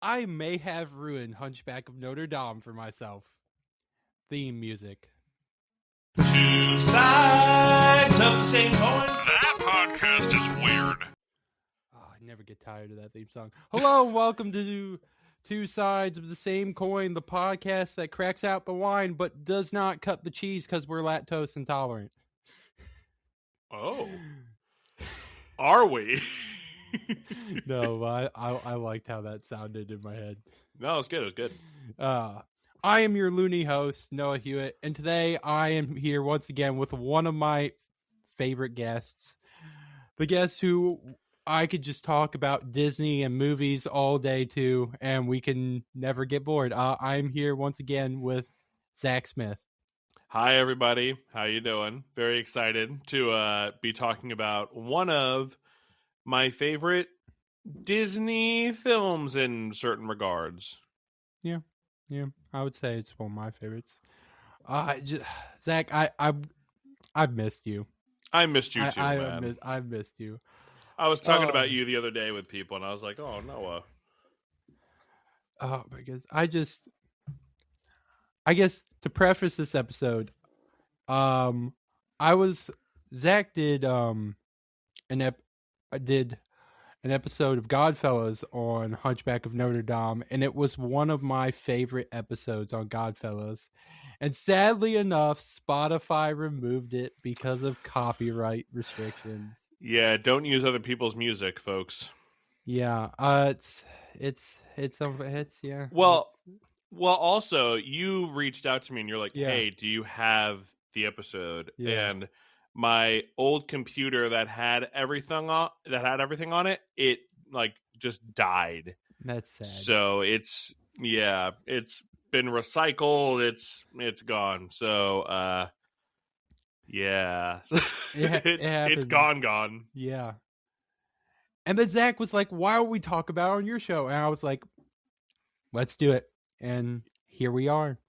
I may have ruined Hunchback of Notre Dame for myself. Theme music. Two sides of the same coin. That podcast is weird. Oh, I never get tired of that theme song. Hello, welcome to Two Sides of the Same Coin, the podcast that cracks out the wine but does not cut the cheese because we're lactose intolerant. Oh. Are we? No, I liked how that sounded in my head. No, it's good. It was good. I am your loony host, Noah Hewitt, and today I am here once again with one of my favorite guests. The guest who I could just talk about Disney and movies all day to, and we can never get bored. I'm here once again with Zach Smith. Hi, everybody. How you doing? Very excited to be talking about one of my favorite Disney films in certain regards. Yeah, I would say it's one of my favorites. Zach, I've missed you. I missed you too, man. I've missed you. I was talking about you the other day with people, and I was like, "Oh, Noah." Because I guess to preface this episode, Zach did an episode of Godfellas on Hunchback of Notre Dame, and it was one of my favorite episodes on Godfellas. And sadly enough, Spotify removed it because of copyright restrictions. Yeah, don't use other people's music, folks. Yeah, it's yeah. Well, also, you reached out to me and you're like, Yeah. "Hey, do you have the episode?" Yeah. And my old computer that had everything on it, it like just died. That's sad. So it's been recycled. It's gone. So yeah, it's gone. Yeah. And then Zach was like, "Why don't we talk about it on your show?" And I was like, "Let's do it." And here we are.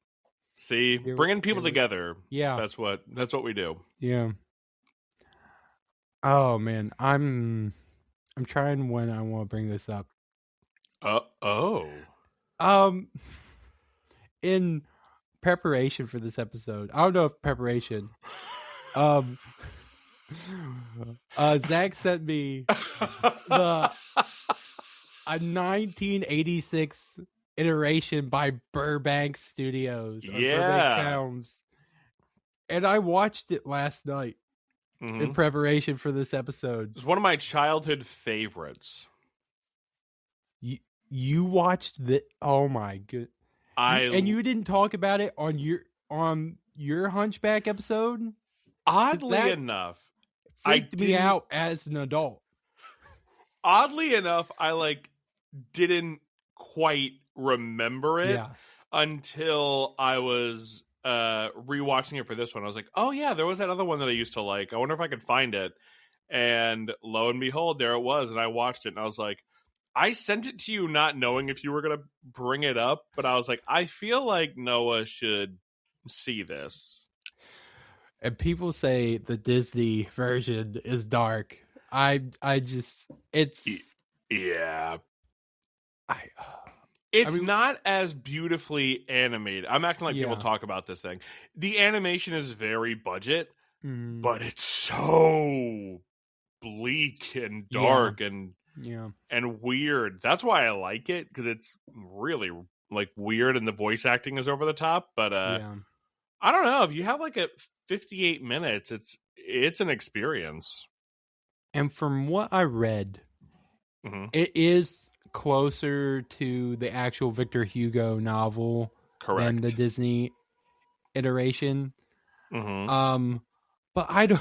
See, bringing people together. Yeah, that's what we do. Yeah. Oh man, I'm trying when I want to bring this up. In preparation for this episode, I don't know if preparation. Zach sent me a 1986 iteration by Burbank Studios. Burbank Films, and I watched it last night. Mm-hmm. In preparation for this episode. It's one of my childhood favorites. You watched the oh my good. And you didn't talk about it on your Hunchback episode? Oddly enough, freaked me out as an adult. Oddly enough, I didn't quite remember it until I was rewatching it for this one. I was like, "Oh yeah, there was that other one that I used to like. I wonder if I could find it." And lo and behold, there it was. And I watched it, and I was like, I sent it to you not knowing if you were gonna bring it up, but I was like, I feel like Noah should see this. And people say the Disney version is dark. It's not as beautifully animated. I'm acting like people talk about this thing. The animation is very budget, but it's so bleak and dark and weird. That's why I like it, because it's really weird and the voice acting is over the top. But I don't know, if you have a 58 minutes, it's an experience. And from what I read, it is closer to the actual Victor Hugo novel than the Disney iteration. But I don't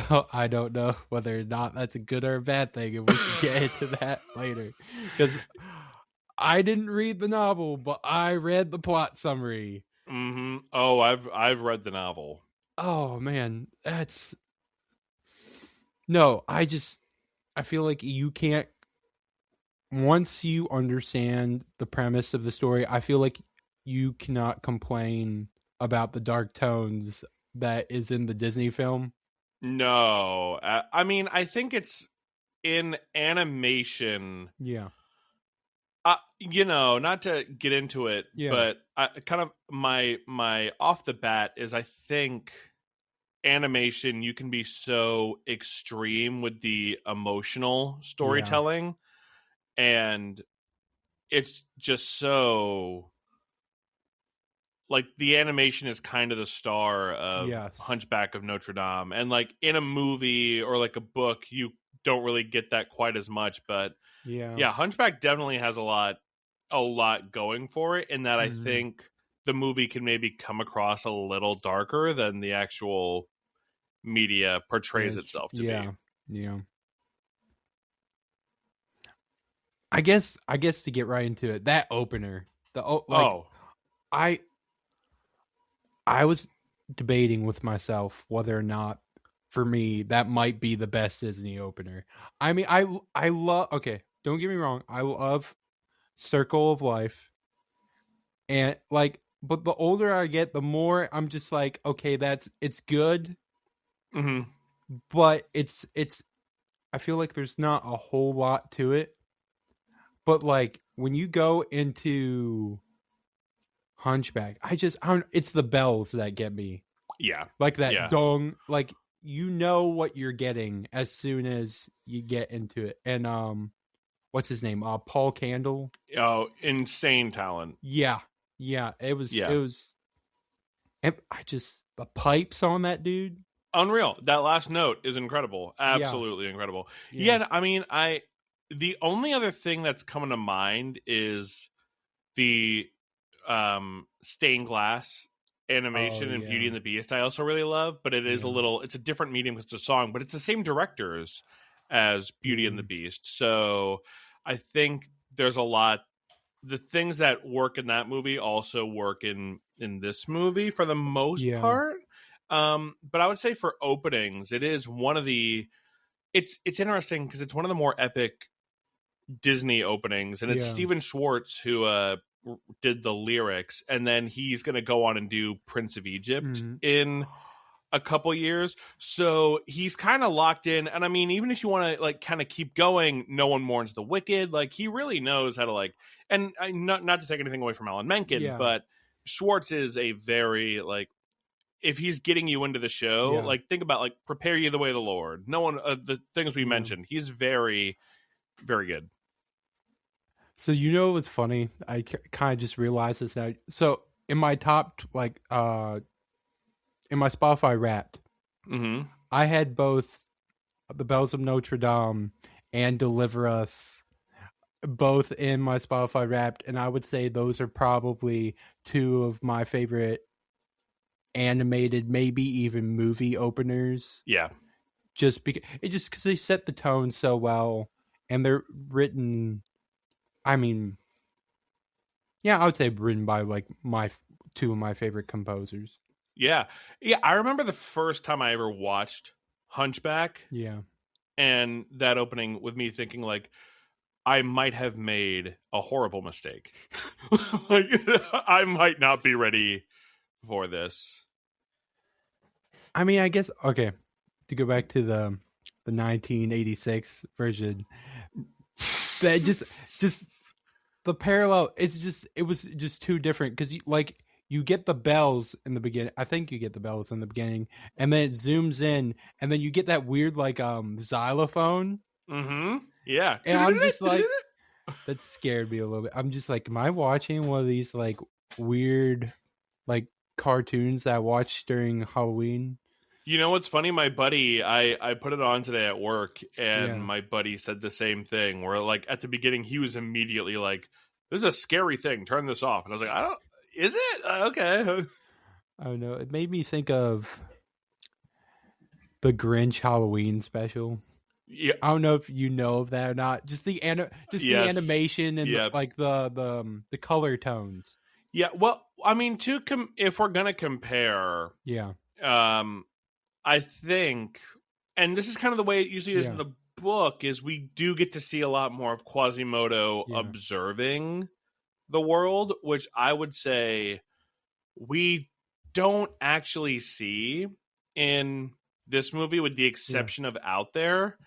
know whether or not that's a good or a bad thing, and we can get into that later, because I didn't read the novel, but I read the plot summary. Oh, I've read the novel. Oh man, I feel like you can't. Once you understand the premise of the story, I feel like you cannot complain about the dark tones that is in the Disney film. No. I mean, I think it's in animation. Yeah. Not to get into it, but kind of my off the bat is I think animation, you can be so extreme with the emotional storytelling, and it's just so like the animation is kind of the star of Hunchback of Notre Dame, and like in a movie or like a book you don't really get that quite as much, but Hunchback definitely has a lot going for it, in that I think the movie can maybe come across a little darker than the actual media portrays itself to be. Yeah. I guess to get right into it, that opener, I was debating with myself whether or not, for me, that might be the best Disney opener. I mean, I love. Okay, don't get me wrong. I love Circle of Life, and like, but the older I get, the more I'm just like, okay, it's good, but it's. I feel like there's not a whole lot to it, but like when you go into Hunchback, it's the bells that get me. Yeah, like that dong, like you know what you're getting as soon as you get into it. And what's his name? Paul Candle. Oh, insane talent. Yeah. It was. And the pipes on that dude. Unreal. That last note is incredible. Absolutely incredible. Yeah, I mean, the only other thing that's coming to mind is the stained glass animation in Beauty and the Beast. I also really love, but it is it's a different medium because it's a song, but it's the same directors as Beauty and the Beast. So I think there's a lot. The things that work in that movie also work in this movie for the most part. But I would say for openings, it is one of the. It's interesting because it's one of the more epic Disney openings, and it's Steven Schwartz who did the lyrics, and then he's going to go on and do Prince of Egypt in a couple years. So he's kind of locked in. And I mean, even if you want to like kind of keep going, No One Mourns the Wicked, like he really knows how to like, and not to take anything away from Alan Menken, but Schwartz is a very like, if he's getting you into the show, like think about like Prepare You the Way of the Lord. No one, the things we mentioned, he's very, very good. So what's funny? I kind of just realized this now. So in my top, like, in my Spotify Wrapped, I had both The Bells of Notre Dame and Deliver Us, both in my Spotify Wrapped, and I would say those are probably two of my favorite animated, maybe even movie openers. Yeah, just because they set the tone so well, and they're written. I mean, I would say written by like two of my favorite composers. Yeah. I remember the first time I ever watched Hunchback. Yeah, and that opening with me thinking like I might have made a horrible mistake. Like I might not be ready for this. I mean, I guess to go back to the 1986 version, that just the parallel, it was just too different because you get the bells in the beginning. I think you get the bells in the beginning, and then it zooms in, and then you get that weird like xylophone. Yeah, and I'm just like, that scared me a little bit. I'm just like, am I watching one of these like weird like cartoons that I watched during Halloween? You know what's funny? My buddy, I put it on today at work, and my buddy said the same thing. Where like at the beginning, he was immediately like, "This is a scary thing. Turn this off." And I was like, Is it? Okay. I don't know. It made me think of the Grinch Halloween special. Yeah. I don't know if you know of that or not. Just the the animation and the color tones. Yeah. Well, I mean, if we're gonna compare, I think, and this is kind of the way it usually is in the book, is we do get to see a lot more of Quasimodo observing the world, which I would say we don't actually see in this movie, with the exception of Out There.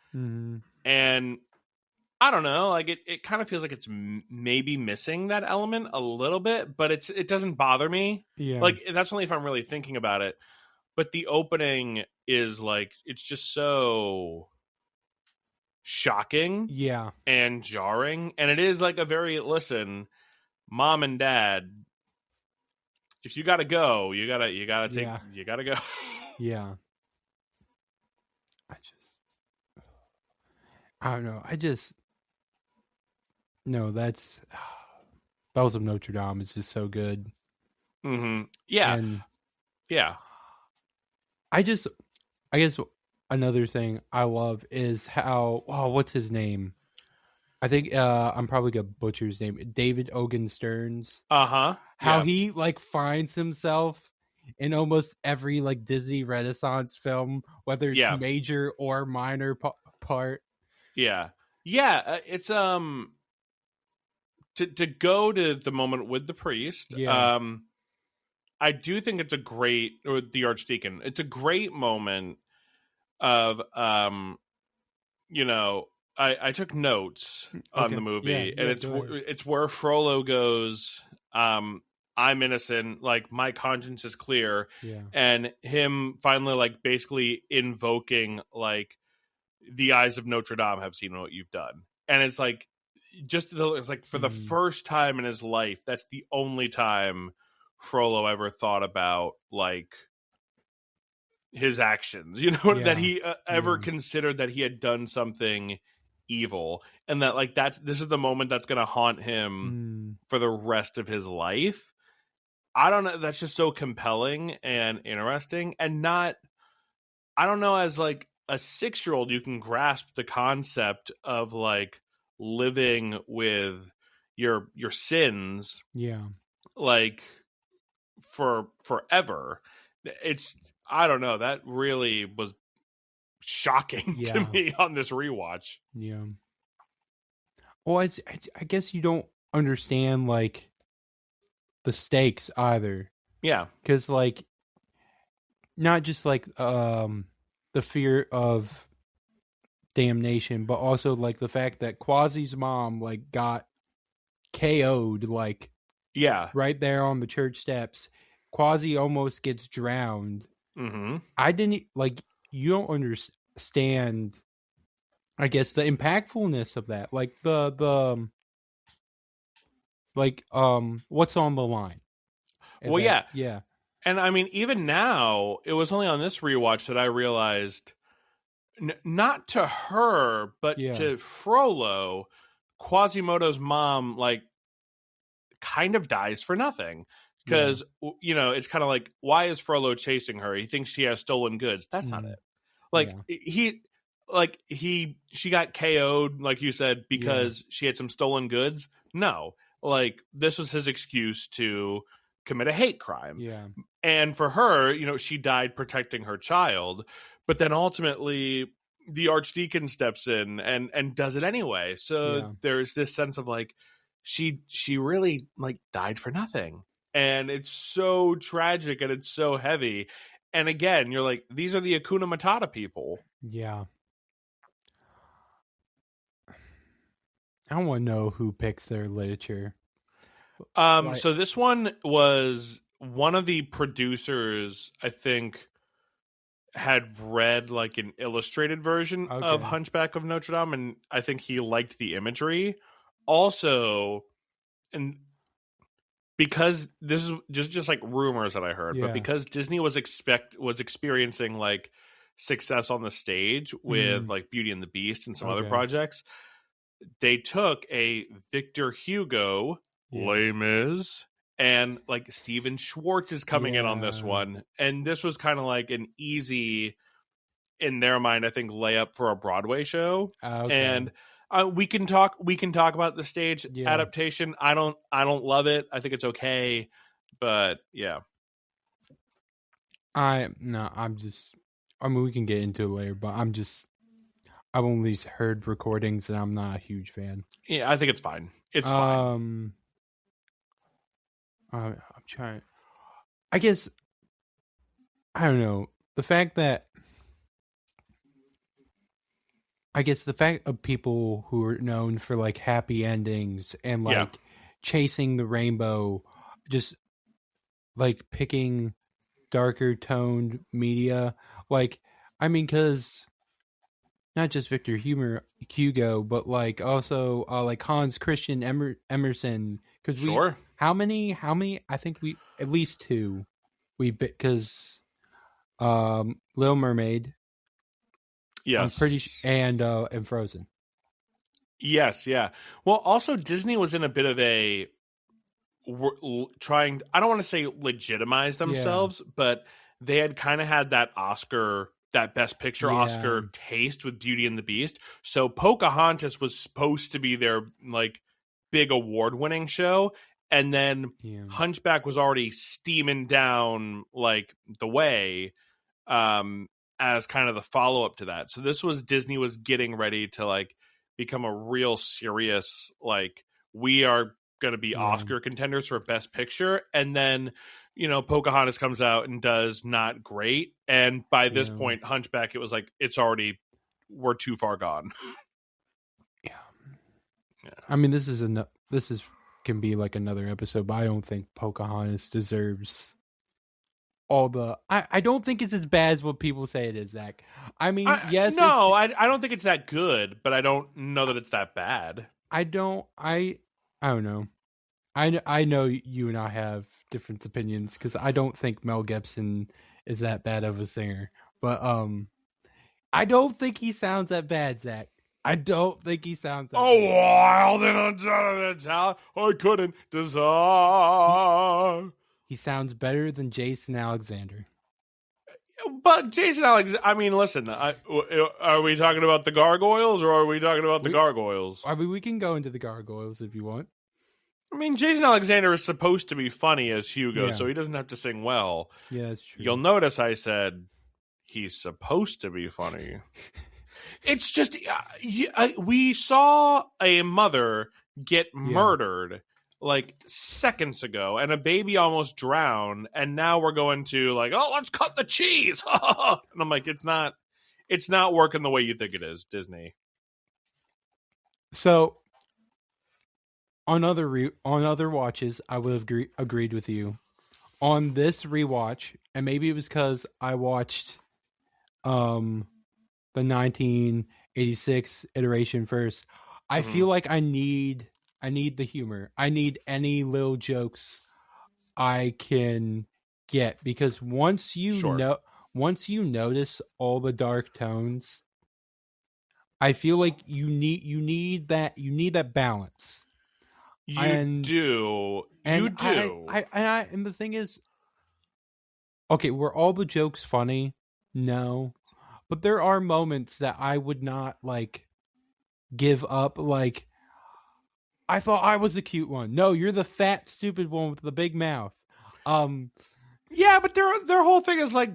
And I don't know. Like it kind of feels like it's maybe missing that element a little bit, but it doesn't bother me. Yeah. Like that's only if I'm really thinking about it. But the opening is like it's just so shocking, Yeah, and jarring, and it is like a very listen, mom and dad. If you gotta go, you gotta go. yeah. I don't know. No, that's Bells of Notre Dame is just so good. Mm-hmm. Yeah, And yeah. I guess another thing I love is how what's his name? I think I'm probably gonna butcher his name. David Ogen Stearns. Uh-huh. How Yeah. he like finds himself in almost every like Disney Renaissance film, whether it's major or minor part. Yeah. It's to go to the moment with the priest. Yeah. I do think it's a great, or the archdeacon. It's a great moment of I took notes on the movie, and it's where Frollo goes, I'm innocent, like my conscience is clear, and him finally like basically invoking like the eyes of Notre Dame have seen what you've done, and it's like it's like for the first time in his life, that's the only time Frollo ever thought about like his actions, that he ever considered that he had done something evil, and that like this is the moment that's going to haunt him for the rest of his life. I don't know, that's just so compelling and interesting, and not, I don't know, as like a 6-year-old you can grasp the concept of like living with your sins like for forever. It's, I don't know, that really was shocking to me on this rewatch. Yeah. Well, I guess you don't understand like the stakes either. Yeah. Because like not just like the fear of damnation, but also like the fact that Quasi's mom like got KO'd like right there on the church steps. Quasi almost gets drowned. I didn't like, you don't understand, I guess, the impactfulness of that. Like the like what's on the line. Well, yeah. And I mean, even now, it was only on this rewatch that I realized, not to her, but to Frollo, Quasimodo's mom, like, kind of dies for nothing. Because, it's kind of like, why is Frollo chasing her? He thinks she has stolen goods. That's not it. Like, she got KO'd, like you said, because she had some stolen goods. No. Like, this was his excuse to commit a hate crime. Yeah. And for her, she died protecting her child. But then ultimately, the archdeacon steps in and does it anyway. So there's this sense of like, she really like died for nothing. And it's so tragic and it's so heavy. And again, you're like, these are the Hakuna Matata people. Yeah. I want to know who picks their literature. So this one was one of the producers, I think, had read like an illustrated version of Hunchback of Notre Dame, and I think he liked the imagery. Also, and because this is just like rumors that I heard, but because Disney was experiencing like success on the stage with like Beauty and the Beast and some other projects, they took a Victor Hugo, Les Mis, and like Steven Schwartz is coming in on this one, and this was kind of like an easy, in their mind, I think, layup for a Broadway show. And we can talk about the stage adaptation. I don't love it. I think it's okay, but yeah. I mean, we can get into it later, but I've only heard recordings and I'm not a huge fan. Yeah, I think it's fine. It's fine. I'm trying. I guess, I don't know, the fact that I guess the fact of people who are known for like happy endings and like chasing the rainbow, just like picking darker toned media, like I mean, because not just Victor Hugo, but like also like Hans Christian Emerson. Because how many? I think we at least two. Because Little Mermaid. Yes, I'm pretty and Frozen. Yes, yeah. Well, also Disney was in a bit of a trying. I don't want to say legitimize themselves, but they had kind of had that Oscar, that Best Picture Oscar taste with Beauty and the Beast. So Pocahontas was supposed to be their like big award-winning show, and then Hunchback was already steaming down like the way as kind of the follow-up to that. So this was Disney was getting ready to like become a real serious like we are going to be Oscar contenders for Best Picture, and then Pocahontas comes out and does not great, and by this point Hunchback, it was like we're too far gone. I mean, this can be like another episode, but I don't think Pocahontas deserves all the. I don't think it's as bad as what people say it is, Zach. I mean, yes. No, I don't think it's that good, but I don't know that it's that bad. I don't know. I know you and I have different opinions because I don't think Mel Gibson is that bad of a singer, but I don't think he sounds that bad, Zach. I don't think he sounds that bad. Wild and untalented talent I couldn't desire. He sounds better than Jason Alexander. But Jason Alexander, I mean, listen, are we talking about the Gargoyles or are we talking about the Gargoyles? I mean, we can go into the Gargoyles if you want. I mean, Jason Alexander is supposed to be funny as Hugo, so he doesn't have to sing well. Yeah, that's true. You'll notice I said he's supposed to be funny. It's just, we saw a mother get murdered like seconds ago, and a baby almost drowned, and now we're going to like, oh, let's cut the cheese. And I'm like, it's not working the way you think it is, Disney. So on other watches, I would have agreed with you. On this rewatch, and maybe it was because I watched the 1986 iteration first, I feel like I need the humor. I need any little jokes I can get, because once you notice all the dark tones, I feel like you need that balance. You do. And the thing is, okay, were all the jokes funny? No. But there are moments that I would not like give up. Like, I thought I was the cute one. No, you're the fat, stupid one with the big mouth. Yeah, but their whole thing is like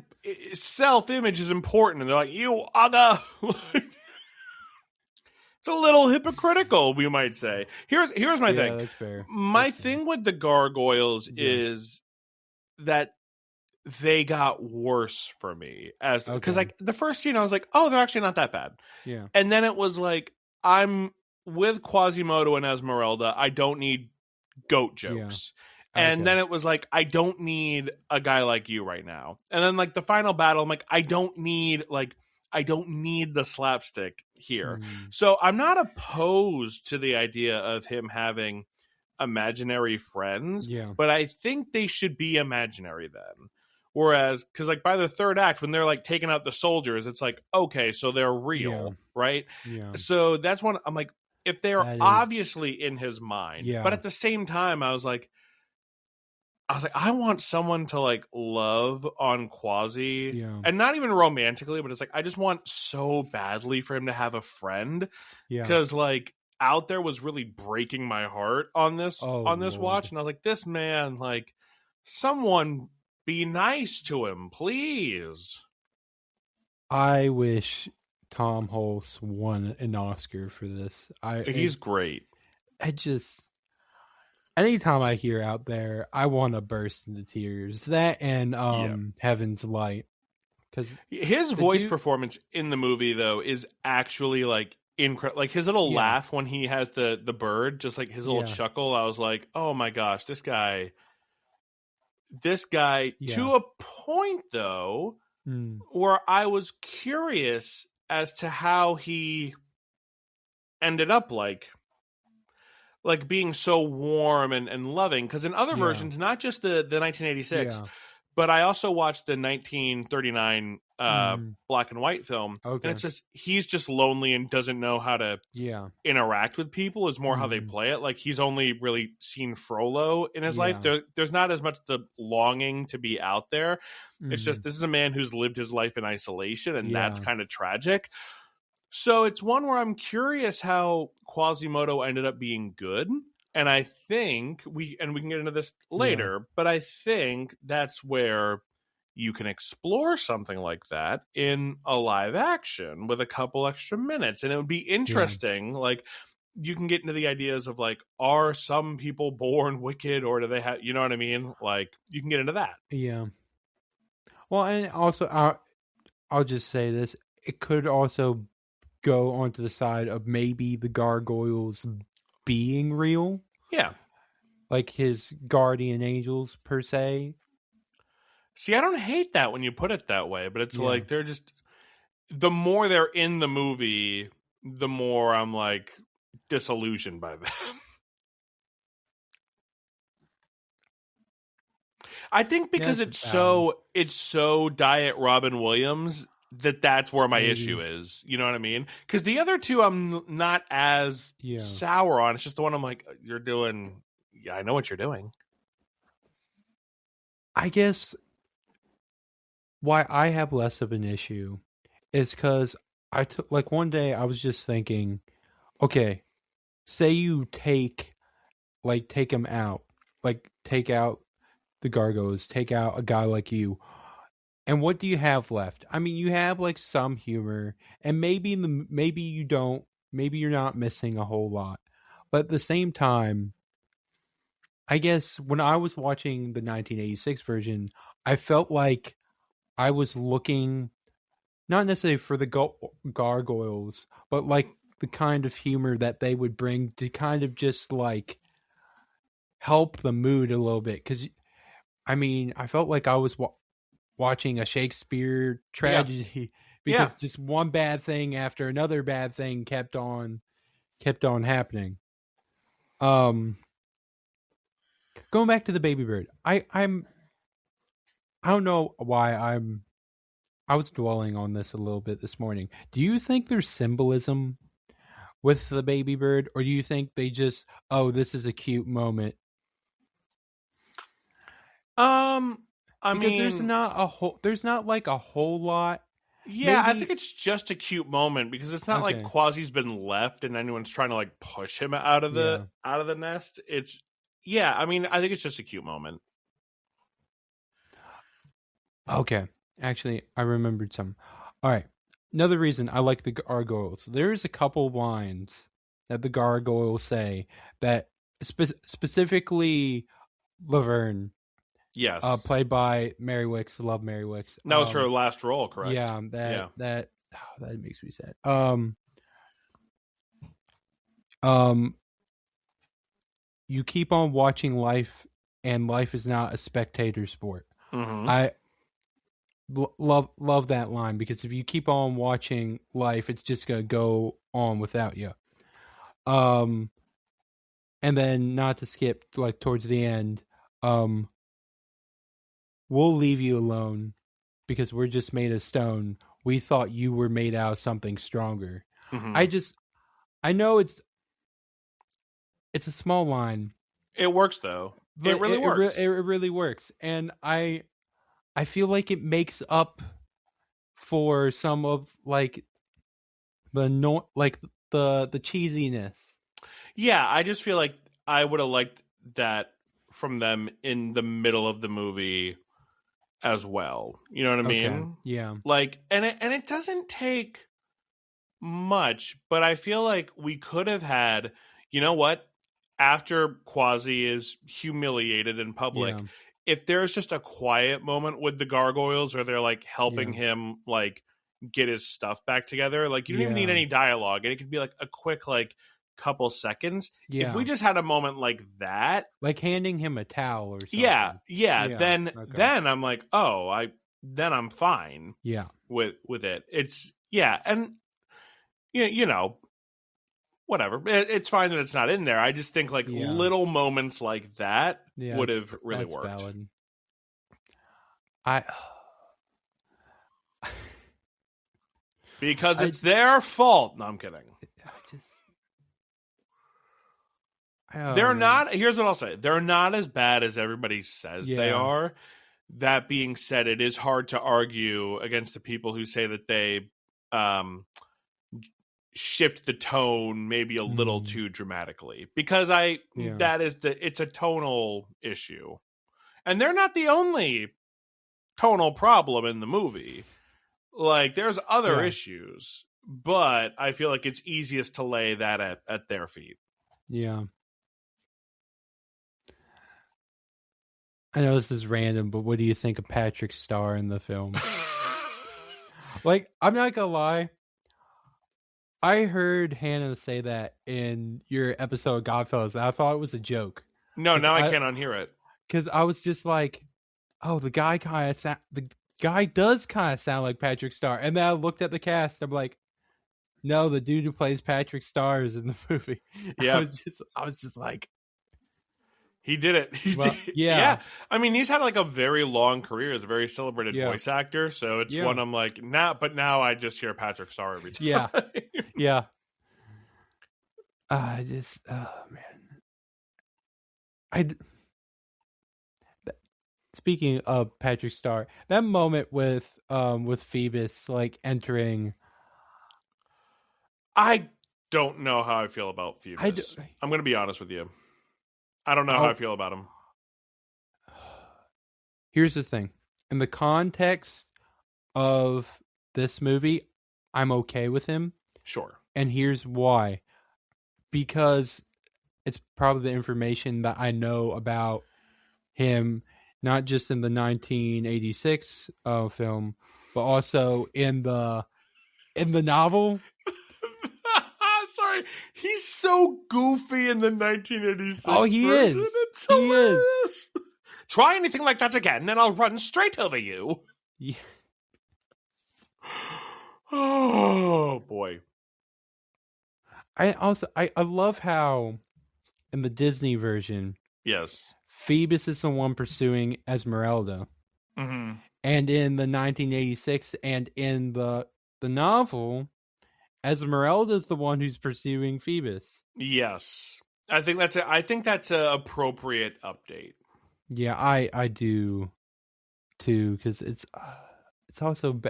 self-image is important, and they're like, you other. It's a little hypocritical, we might say. Here's my thing. That's fair. My thing with the Gargoyles is that they got worse for me because like the first scene I was like, oh, they're actually not that bad. Yeah. And then it was like, I'm with Quasimodo and Esmeralda. I don't need goat jokes. Yeah. And then it was like, I don't need a guy like you right now. And then like the final battle, I'm like, I don't need the slapstick here. So I'm not opposed to the idea of him having imaginary friends, but I think they should be imaginary then. Whereas, because like by the third act, when they're like taking out the soldiers, it's like, okay, so they're real, right? Yeah. So that's one, I'm like, if they're obviously in his mind, but at the same time, I was like, I want someone to like love on Quasi, and not even romantically, but it's like I just want so badly for him to have a friend, because like Out There was really breaking my heart on this watch, and I was like, this man, like, someone be nice to him, please. I wish Tom Hulce won an Oscar for this. He's great. Anytime I hear Out There, I want to burst into tears. That and Heaven's Light. because his voice performance in the movie though is actually like incredible. Like his little laugh when he has the bird, just like his little chuckle. I was like, oh my gosh, this guy to a point though, where I was curious as to how he ended up like being so warm and loving. Because in other versions, not just the 1986, but I also watched the 1939 black and white film, and it's just he's just lonely and doesn't know how to interact with people. Is more how they play it. Like he's only really seen Frollo in his life. There's not as much the longing to be out there. It's just this is a man who's lived his life in isolation, and that's kind of tragic. So it's one where I'm curious how Quasimodo ended up being good. And I think we can get into this later, but I think that's where you can explore something like that in a live action with a couple extra minutes. And it would be interesting. Like you can get into the ideas of like, are some people born wicked, or do they have, you know what I mean? Like you can get into that. Yeah. Well, and also I'll just say this. It could also go onto the side of maybe the gargoyles being real. Yeah. Like his guardian angels, per se. See, I don't hate that when you put it that way, but it's like they're just... The more they're in the movie, the more I'm like disillusioned by them. I think because it's so Diet Robin Williams... that's where my issue is. You know what I mean? Because the other two I'm not as sour on. It's just the one I'm like, you're doing... Yeah, I know what you're doing. I guess why I have less of an issue is because I took... Like, one day I was just thinking, okay, say you take him out. Like, take out the gargoyles. Take out a guy like you. And what do you have left? I mean, you have like some humor, and maybe you don't. Maybe you're not missing a whole lot. But at the same time, I guess when I was watching the 1986 version, I felt like I was looking not necessarily for the gargoyles, but like the kind of humor that they would bring to kind of just like help the mood a little bit. Because I mean, I felt like I was watching a Shakespeare tragedy because just one bad thing after another bad thing kept on happening. Going back to the baby bird, I don't know why I was dwelling on this a little bit this morning. Do you think there's symbolism with the baby bird, or do you think they just, this is a cute moment? I mean, there's not like a whole lot. Yeah, I think it's just a cute moment because it's not like Quasi's been left and anyone's trying to like push him out of the nest. I mean, I think it's just a cute moment. Okay. Actually, I remembered some. All right. Another reason I like the gargoyles. There's a couple lines that the gargoyles say that specifically Laverne. Yes. Played by Mary Wicks. Love Mary Wicks. That was her last role, correct? Yeah, that makes me sad. You keep on watching life, and life is not a spectator sport. Mm-hmm. I love that line because if you keep on watching life, it's just gonna go on without you. And then not to skip like towards the end, we'll leave you alone because we're just made of stone. We thought you were made out of something stronger. Mm-hmm. I know it's a small line. It works though. It really works. It really works. And I feel like it makes up for some of like the cheesiness. Yeah, I just feel like I would have liked that from them in the middle of the movie as well. You know what I mean? Yeah. Like, and it doesn't take much, but I feel like we could have had, you know what? After Quasi is humiliated in public, if there's just a quiet moment with the gargoyles where they're like helping him like get his stuff back together, like you don't even need any dialogue, and it could be like a quick like couple seconds. If we just had a moment like that, like handing him a towel or something, then I'm like, then I'm fine. With it. It's and you know, whatever. It's fine that it's not in there. I just think like little moments like that would have really worked. Valid. Because it's their fault. No, I'm kidding. They're not. Here's what I'll say: they're not as bad as everybody says they are. That being said, it is hard to argue against the people who say that they shift the tone maybe a little too dramatically, because it's a tonal issue, and they're not the only tonal problem in the movie. Like there's other issues, but I feel like it's easiest to lay that at their feet. Yeah. I know this is random, but what do you think of Patrick Starr in the film? Like, I'm not gonna lie. I heard Hannah say that in your episode of Godfellas, and I thought it was a joke. No, now I can't unhear it. Because I was just like, oh, the guy does kind of sound like Patrick Starr. And then I looked at the cast, I'm like, no, the dude who plays Patrick Starr is in the movie. Yeah. I was just like, he did it. Yeah. I mean, he's had like a very long career as a very celebrated voice actor. So it's one I'm like, now I just hear Patrick Starr every time. Yeah. Man. Speaking of Patrick Starr, that moment with Phoebus like entering. I don't know how I feel about Phoebus. I'm going to be honest with you. I don't know how I feel about him. Here's the thing. In the context of this movie, I'm okay with him. Sure. And here's why. Because it's probably the information that I know about him, not just in the 1986 film, but also in the novel. Sorry, he's so goofy in the 1986. Oh, he version. is. It's hilarious. He is. Try anything like that again, and I'll run straight over you. Yeah. Oh boy. I love how in the Disney version, yes, Phoebus is the one pursuing Esmeralda, and in the 1986 and in the novel, Esmeralda is the one who's pursuing Phoebus. Yes, I think that's an appropriate update. Yeah, I do too, because it's also.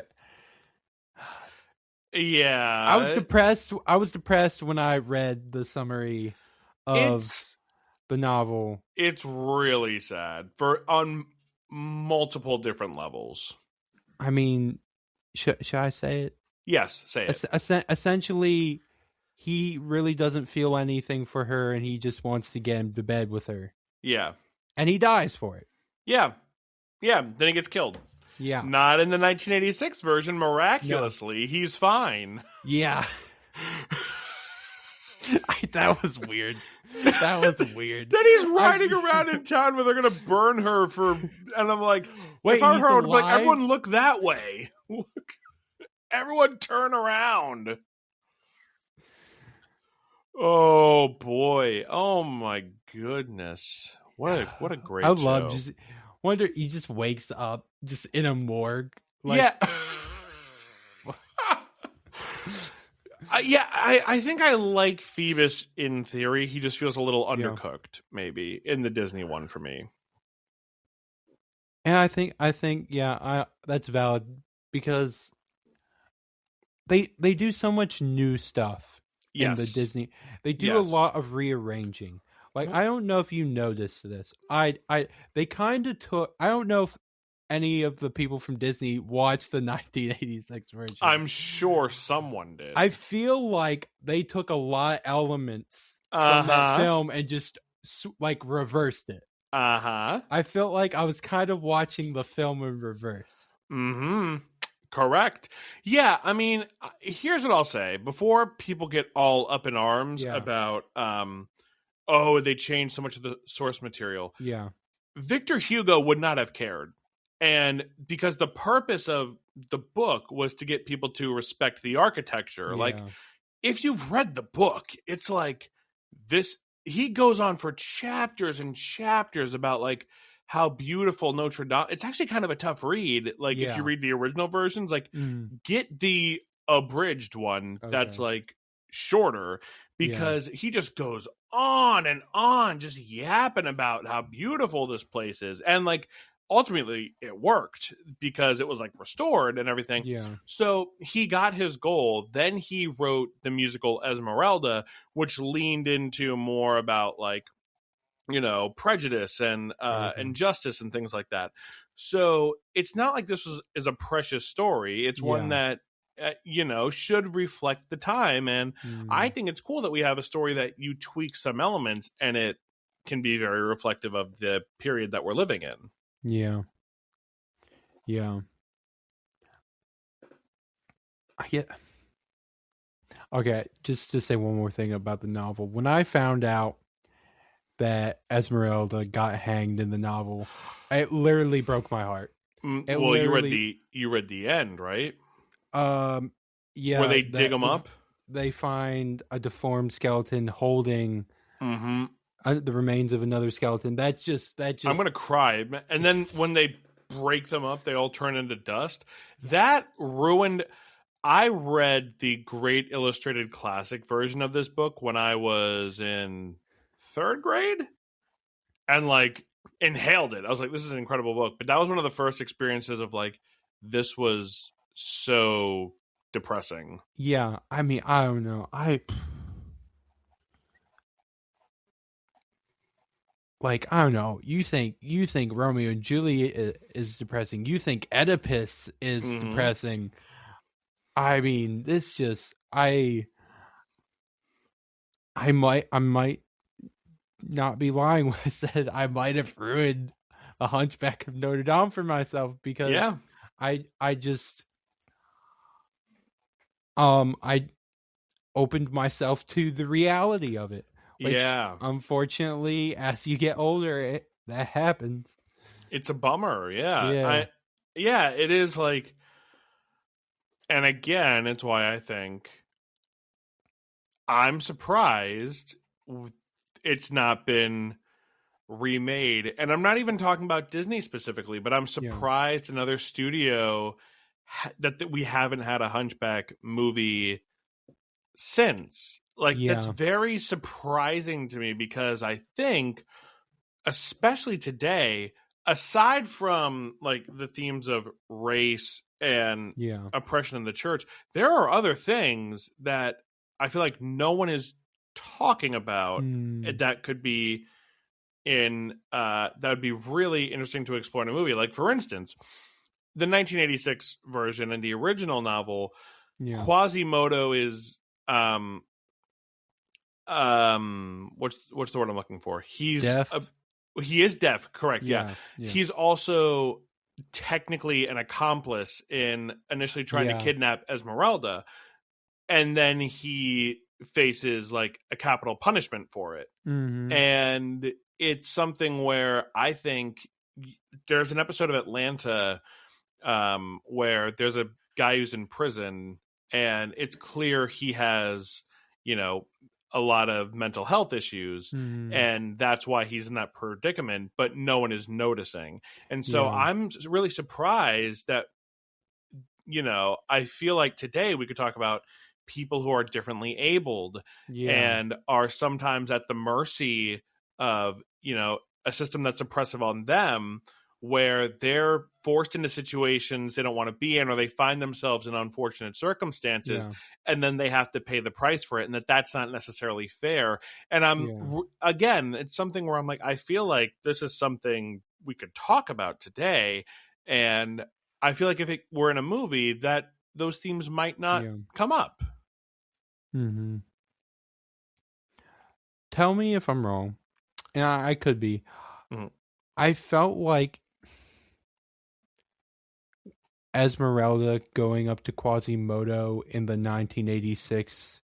Yeah, I was depressed when I read the summary of the novel. It's really sad on multiple different levels. I mean, should I say it? Yes, say it. Essentially, he really doesn't feel anything for her, and he just wants to get into bed with her. Yeah. And he dies for it. Yeah. Yeah, then he gets killed. Yeah. Not in the 1986 version, miraculously. No. He's fine. Yeah. That was weird. That was weird. Then he's riding around in town where they're going to burn her for... And I'm like, wait, if I heard, like, everyone look that way. Look. Everyone turn around. Oh, boy. Oh, my goodness. What a great show. I love wonder he just wakes up just in a morgue. Like, yeah. I think I like Phoebus in theory. He just feels a little undercooked, maybe, in the Disney one for me. And I think that's valid because they do so much new stuff in the Disney. They do a lot of rearranging. Like, I don't know if you noticed this. They kind of took... I don't know if any of the people from Disney watched the 1986 version. I'm sure someone did. I feel like they took a lot of elements from that film and just, like, reversed it. I felt like I was kind of watching the film in reverse. Correct. Yeah, I mean, here's what I'll say. Before people get all up in arms about, they changed so much of the source material. Yeah. Victor Hugo would not have cared. And because the purpose of the book was to get people to respect the architecture. Yeah. Like, if you've read the book, it's like this. He goes on for chapters and chapters about like how beautiful Notre Dame. It's actually kind of a tough read. Like if you read the original versions, like get the abridged one that's like shorter, because he just goes on and on, just yapping about how beautiful this place is. And like ultimately it worked because it was like restored and everything. Yeah. So he got his goal. Then he wrote the musical Esmeralda, which leaned into more about like, prejudice and injustice and things like that. So it's not like this is a precious story. It's one that should reflect the time. And I think it's cool that we have a story that you tweak some elements and it can be very reflective of the period that we're living in. Yeah. Okay, just to say one more thing about the novel. When I found out that Esmeralda got hanged in the novel, it literally broke my heart. You read the end, right? Yeah. Where they dig him up? They find a deformed skeleton holding the remains of another skeleton. That just I'm gonna cry. And then when they break them up, they all turn into dust. That ruined. I read the great illustrated classic version of this book when I was in 3rd grade, and like inhaled it. I was like, this is an incredible book. But that was one of the first experiences of like, this was so depressing. Yeah, I mean, I don't know. I don't know. You think Romeo and Juliet is depressing. You think Oedipus is depressing. I mean, this just I might not be lying when I said I might have ruined a Hunchback of Notre Dame for myself, because I just I opened myself to the reality of it. Which, unfortunately, as you get older, that happens. It's a bummer. Yeah. It is like, and again, it's why I think I'm surprised it's not been remade. And I'm not even talking about Disney specifically, but I'm surprised another studio that we haven't had a Hunchback movie since. Like, that's very surprising to me, because I think, especially today, aside from like the themes of race and oppression in the church, there are other things that I feel like no one is talking about that could be that would be really interesting to explore in a movie. Like, for instance, the 1986 version and the original novel, Quasimodo is what's the word I'm looking for? He's deaf. He is deaf, correct? Yeah. He's also technically an accomplice in initially trying to kidnap Esmeralda, and then he faces like a capital punishment for it. And it's something where I think there's an episode of Atlanta where there's a guy who's in prison, and it's clear he has, a lot of mental health issues, and that's why he's in that predicament, but no one is noticing. And so I'm really surprised that, I feel like today we could talk about people who are differently abled and are sometimes at the mercy of, a system that's oppressive on them, where they're forced into situations they don't want to be in, or they find themselves in unfortunate circumstances, and then they have to pay the price for it, and that's not necessarily fair. And again, it's something where I'm like, I feel like this is something we could talk about today, and I feel like if it were in a movie, that those themes might not come up. Tell me if I'm wrong, and I could be. I felt like Esmeralda going up to Quasimodo in the 1986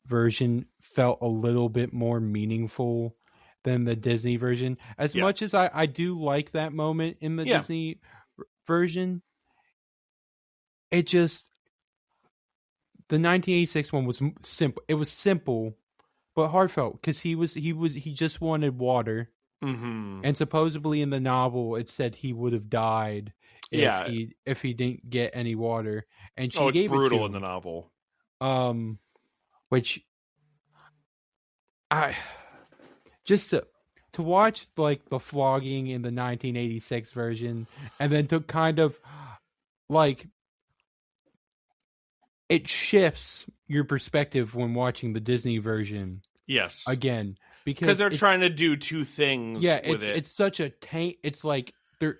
version felt a little bit more meaningful than the Disney version. As much as I do like that moment in the Disney version, it just, the 1986 one was simple. It was simple but heartfelt because he just wanted water. Mm-hmm. And supposedly in the novel it said he would have died if he didn't get any water, and she gave brutal it to him. In the novel. Which I just to watch like the flogging in the 1986 version, and then to kind of like, it shifts your perspective when watching the Disney version. Yes, again, because they're trying to do two things. Yeah, with it. It's such a taint. It's like you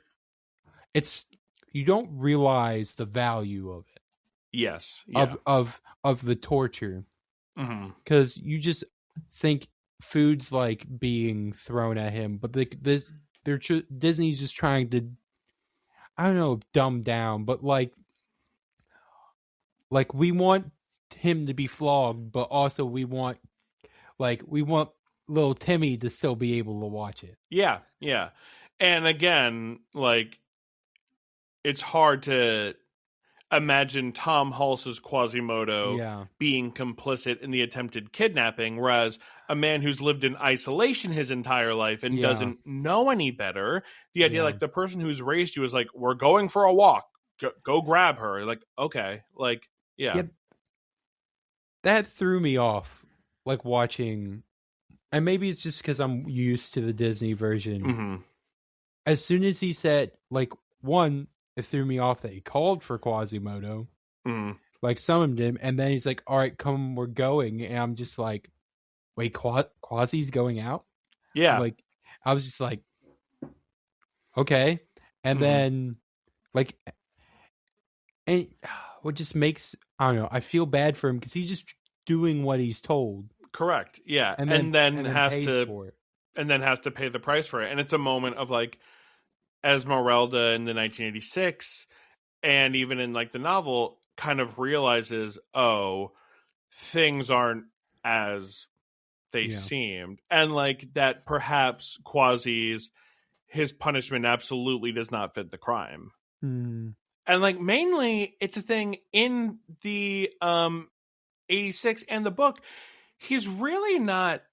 don't realize the value of it. Yes, of the torture, because you just think food's like being thrown at him, but Disney's just trying to, I don't know, dumb down, but like we want him to be flogged, but also we want little Timmy to still be able to watch it. Yeah. And again, like, it's hard to imagine Tom Hulse's Quasimodo being complicit in the attempted kidnapping, whereas a man who's lived in isolation his entire life and doesn't know any better, the idea like the person who's raised you is like, we're going for a walk, go grab her. Like, okay, like, yeah. That threw me off, like, watching, and maybe it's just because I'm used to the Disney version. As soon as he said, like, one, it threw me off that he called for Quasimodo, like summoned him, and then he's like, all right, come, we're going, and I'm just like, wait, Quasi's going out? Yeah. Like, I was just like, okay. And then, like, and what just makes, I don't know, I feel bad for him because he's just doing what he's told. Correct. Yeah. And then has to pay the price for it. And it's a moment of like Esmeralda in the 1986, and even in like the novel, kind of realizes, oh, things aren't as they seemed. And like that perhaps his punishment absolutely does not fit the crime. And like mainly it's a thing in the 86 and the book, he's really not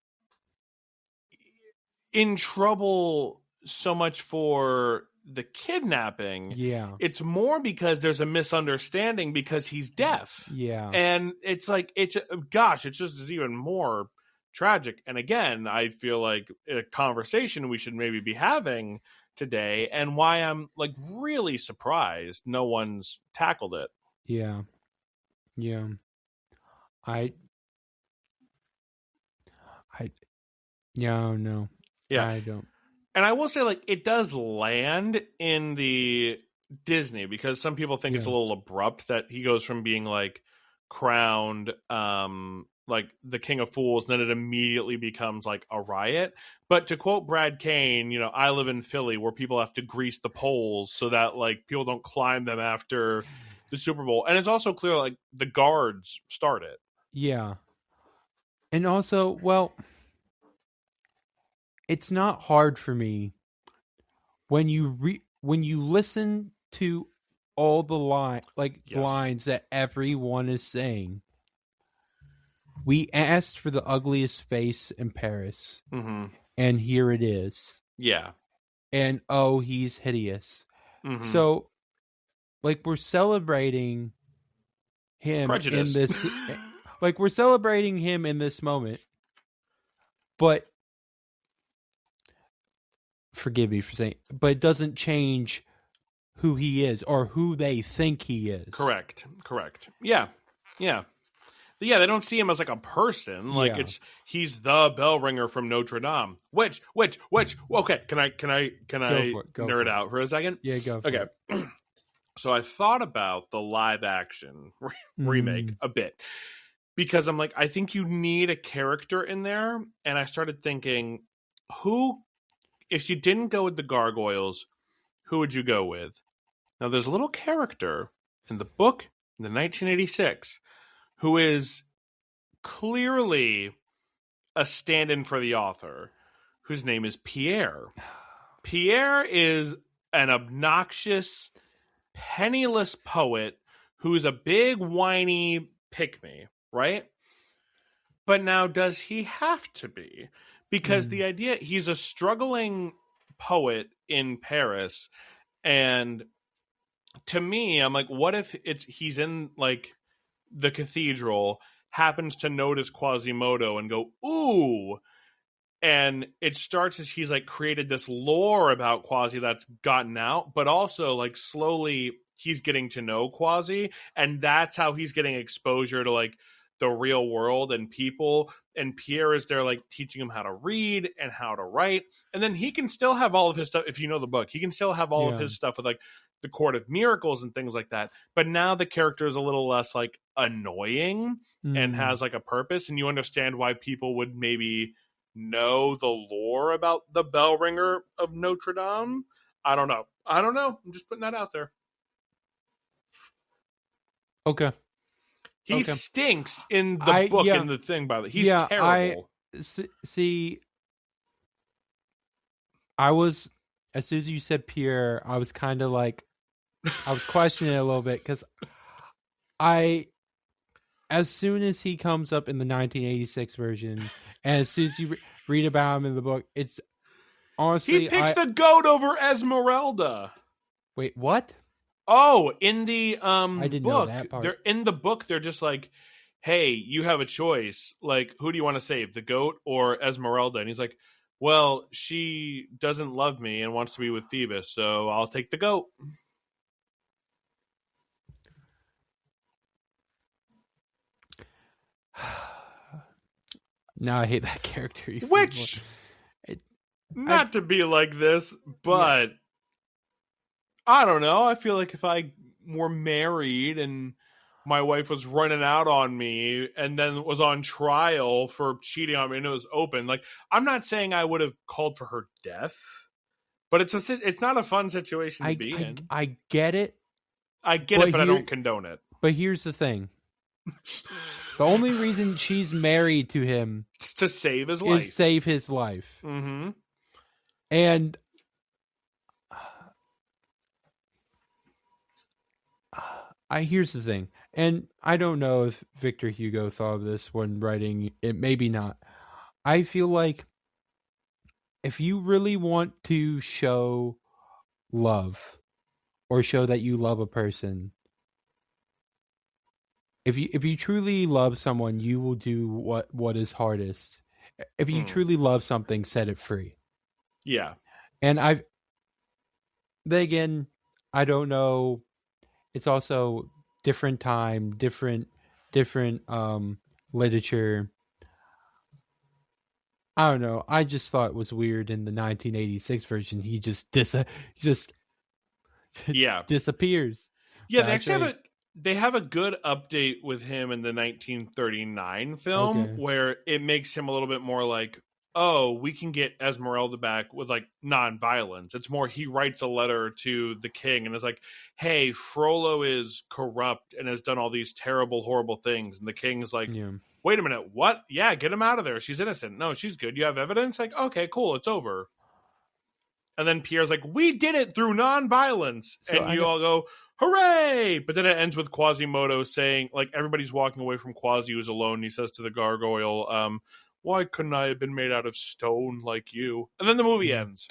in trouble so much for the kidnapping. It's more because there's a misunderstanding because he's deaf. And it's like, it's just is even more tragic. And again, I feel like a conversation we should maybe be having today, and why I'm like really surprised no one's tackled it. I don't. And I will say, like, it does land in the Disney, because some people think it's a little abrupt that he goes from being like crowned like the King of Fools, and then it immediately becomes like a riot. But to quote Brad Kane, you know, I live in Philly where people have to grease the poles so that like people don't climb them after the Super Bowl. And it's also clear like the guards start it. And also, well, it's not hard for me when you listen to all the lines that everyone is saying. We asked for the ugliest face in Paris, and here it is. And oh, he's hideous. So, like, we're celebrating him in this. Like, we're celebrating him in this moment, but forgive me for saying, but it doesn't change who he is or who they think he is. Correct. Yeah. They don't see him as like a person. Like he's the bell ringer from Notre Dame. Which. Okay, can I nerd out for a second? Yeah, go. Okay. So I thought about the live action remake a bit, because I'm like, I think you need a character in there, and I started thinking, who if you didn't go with the gargoyles, who would you go with? Now, there's a little character in the book in the 1986 who is clearly a stand-in for the author, whose name is Pierre. Pierre is an obnoxious, penniless poet who's a big, whiny pick-me, right? But now, does he have to be? Because the idea, he's a struggling poet in Paris, and to me, I'm like, what if he's in like the cathedral, happens to notice Quasimodo and go, ooh, and it starts as he's like created this lore about Quasi that's gotten out, but also like slowly he's getting to know Quasi, and that's how he's getting exposure to like the real world and people, and Pierre is there like teaching him how to read and how to write, and then he can still have all of his stuff. If you know the book, he can still have all of his stuff with like the Court of Miracles and things like that, but now the character is a little less like annoying and has like a purpose, and you understand why people would maybe know the lore about the bell ringer of Notre Dame. I don't know. I'm just putting that out there. Okay. He stinks in the book and the thing, by the way. He's terrible. See, I was, as soon as you said Pierre, I was kind of like, I was questioning it a little bit, because as soon as he comes up in the 1986 version, and as soon as you read about him in the book, it's honestly... He picks the goat over Esmeralda. Wait, what? Oh, in the I didn't book, know that part. They're in the book. They're just like, "Hey, you have a choice. Like, who do you want to save, the goat or Esmeralda?" And he's like, "Well, she doesn't love me and wants to be with Phoebus, so I'll take the goat." Now I hate that character. Which, not to be like this, but I don't know. I feel like if I were married and my wife was running out on me and then was on trial for cheating on me and it was open, like, I'm not saying I would have called for her death, but it's not a fun situation to be in. I get it. I get it, but I don't condone it. But here's the thing. The only reason she's married to him is to save his life. Mm-hmm. And here's the thing. And I don't know if Victor Hugo thought of this when writing it. Maybe not. I feel like if you really want to show love or show that you love a person, if you truly love someone, you will do what is hardest. If you truly love something, set it free. Yeah. And then again, I don't know. It's also different time, different literature. I don't know. I just thought it was weird in the 1986 version. He just disappears. Yeah, they have a good update with him in the 1939 film where it makes him a little bit more like, oh, we can get Esmeralda back with like non-violence. It's more he writes a letter to the king and is like, hey, Frollo is corrupt and has done all these terrible, horrible things. And the king's like, wait a minute, what? Yeah, get him out of there. She's innocent. No, she's good. You have evidence? Like, okay, cool, it's over. And then Pierre's like, we did it through non-violence. So and you all go, hooray! But then it ends with Quasimodo saying, like, everybody's walking away from Quasi, who's alone. And he says to the gargoyle, why couldn't I have been made out of stone like you? And then the movie ends.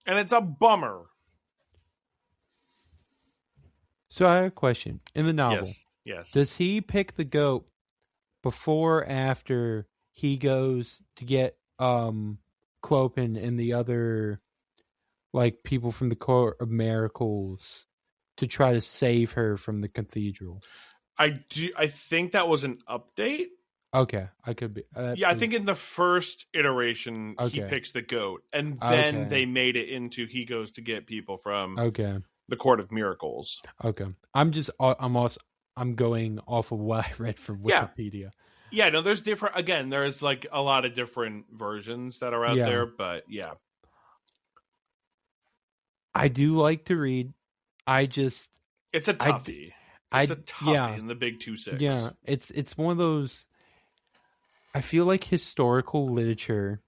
And it's a bummer. So I have a question. In the novel, yes. Does he pick the goat before or after he goes to get Clopin and the other like people from the Court of Miracles to try to save her from the cathedral? I think that was an update. Okay, I could be. I think in the first iteration, he picks the goat, and then they made it into he goes to get people from the Court of Miracles. Okay, I'm going off of what I read from Wikipedia. Yeah, no, there's different. Again, there's like a lot of different versions that are out there, but yeah. I do like to read. It's a toughie. It's a toughie in the big 2-6. Yeah, it's one of those. I feel like historical literature.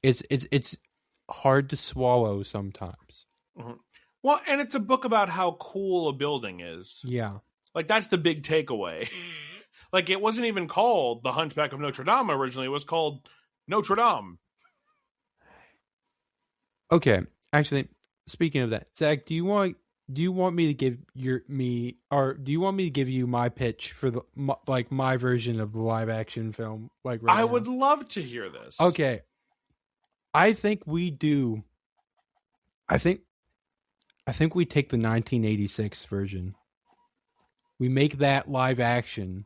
It's hard to swallow sometimes. Mm-hmm. Well, and it's a book about how cool a building is. Yeah, like that's the big takeaway. Like it wasn't even called The Hunchback of Notre Dame originally. It was called Notre Dame. Okay, actually, speaking of that, Zach, do you want me to give do you want me to give you my pitch for my version of the live action film? Like, right I now? would love to hear this. Okay, I think we do. I think we take the 1986 version. We make that live action,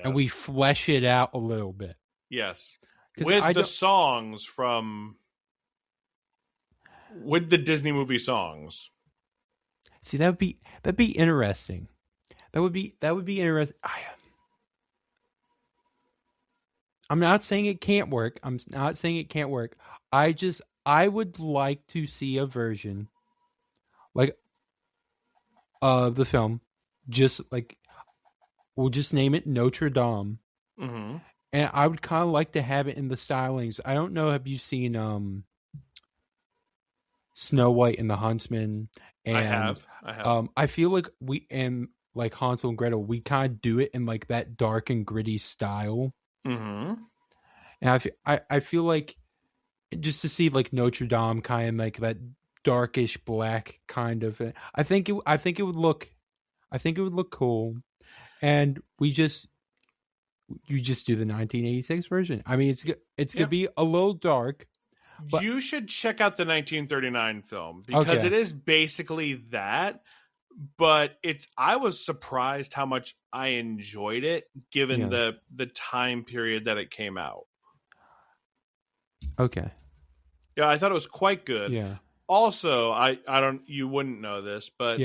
and we flesh it out a little bit. Yes, with the songs with the Disney movie songs. See, that'd be interesting. That would be interesting. I'm not saying it can't work. I would like to see a version like of the film, just like we'll just name it Notre Dame. Mm-hmm. And I would kind of like to have it in the stylings. I don't know. Have you seen Snow White and the Huntsman? And, I have. I feel like like Hansel and Gretel, we kind of do it in like that dark and gritty style. Mm-hmm. And I feel like just to see like Notre Dame kind of like that darkish black kind of. I think it would look cool, and you just do the 1986 version. I mean, it's gonna be a little dark. But you should check out the 1939 film because it is basically that. But I was surprised how much I enjoyed it given the time period that it came out. Okay. Yeah, I thought it was quite good. Yeah. Also, you wouldn't know this, but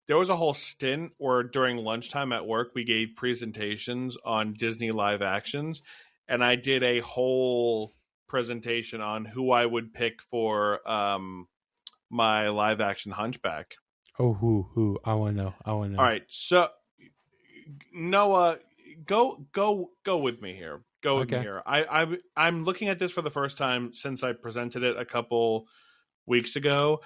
there was a whole stint where during lunchtime at work we gave presentations on Disney live actions, and I did a whole presentation on who I would pick for my live action Hunchback. Oh, who? I want to know. All right, so Noah, go with me here. Go with me here. I'm looking at this for the first time since I presented it a couple weeks ago.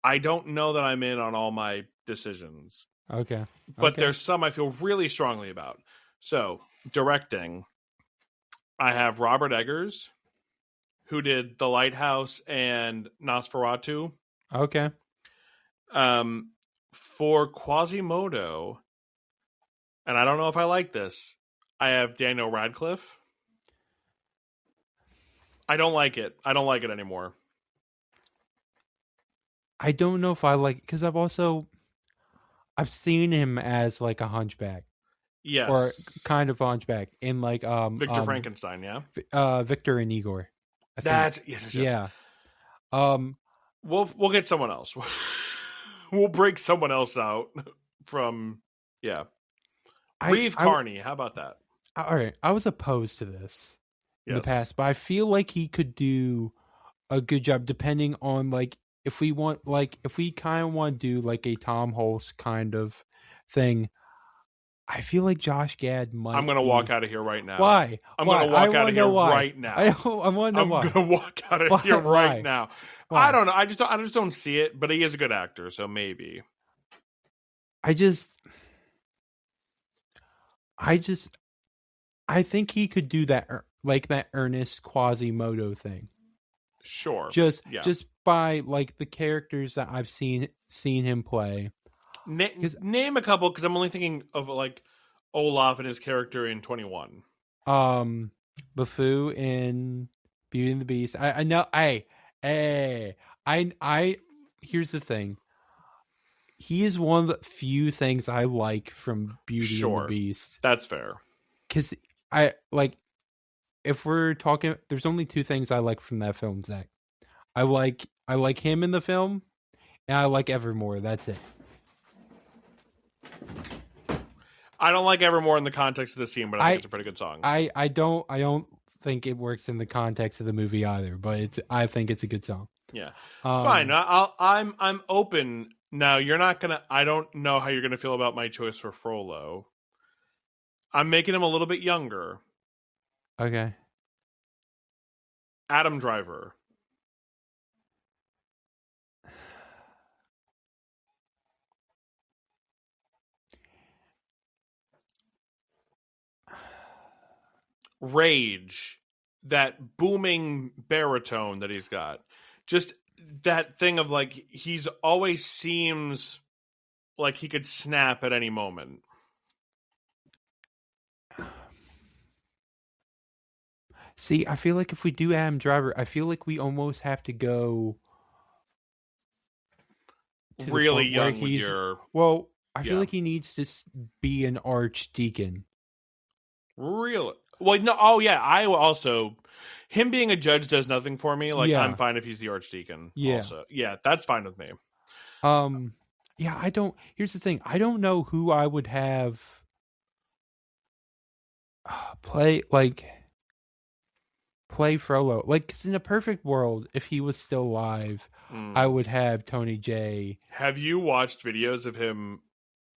I don't know that I'm in on all my decisions. Okay. But there's some I feel really strongly about. So, directing, I have Robert Eggers, who did The Lighthouse and Nosferatu. Okay. For Quasimodo, and I don't know if I like this, I have Daniel Radcliffe. I don't like it. I don't like it anymore. I don't know if I like, because I've seen him as like a hunchback. Yes. Or kind of hunchback in like Victor Frankenstein, yeah. Victor and Igor. Yes. Yeah. We'll get someone else. We'll break someone else out from Reeve Carney. How about that? All right. I was opposed to this in the past, but I feel like he could do a good job depending on like if we kind of want to do like a Tom Hulce kind of thing. I feel like Josh Gad might. I'm going to walk out of here right now. Why? I'm going to walk out of here right now. I want to know why. I'm going to walk out of here right now. Why? I don't know. I just don't see it, but he is a good actor, so maybe. I think he could do that, like that Ernest Quasimodo thing. Sure. Just by like the characters that I've seen him play. Name a couple, because I'm only thinking of like Olaf and his character in 21. LeFou in Beauty and the Beast. I know. Here's the thing. He is one of the few things I like from Beauty and the Beast. That's fair. Because if we're talking, there's only two things I like from that film, Zach. I like him in the film, and I like Evermore. That's it. I don't like Evermore in the context of the scene, but I think it's a pretty good song. I don't think it works in the context of the movie either, but I think it's a good song. Yeah, fine. I'm open. Now you're not gonna. I don't know how you're gonna feel about my choice for Frollo. I'm making him a little bit younger. Okay. Adam Driver. Rage, that booming baritone that he's got, just that thing of like he's always seems like he could snap at any moment. See, I feel like if we do Adam Driver, I feel like we almost have to go to really young with your... Well, I feel like he needs to be an archdeacon. Really? Well, no. Oh, yeah. I also... Him being a judge does nothing for me. Like, I'm fine if he's the archdeacon. Yeah. Also. Yeah, that's fine with me. Yeah, I don't... Here's the thing. I don't know who I would have play Frollo. Like, 'cause in a perfect world, if he was still alive, I would have Tony J. Have you watched videos of him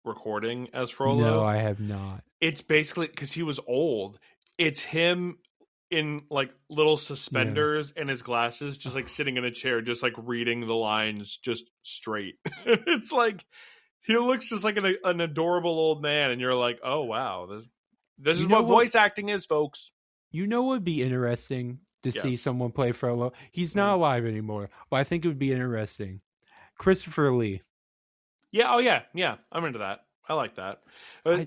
recording as Frollo? No, I have not. It's basically, because he was old, it's him in, like, little suspenders and his glasses, just, like, sitting in a chair, just, like, reading the lines just straight. It's like, he looks just like an adorable old man, and you're like, oh, wow, this is what voice acting is, folks. You know what would be interesting to see someone play Frollo? He's not alive anymore, but I think it would be interesting. Christopher Lee. Yeah, oh yeah, yeah. I'm into that. I like that.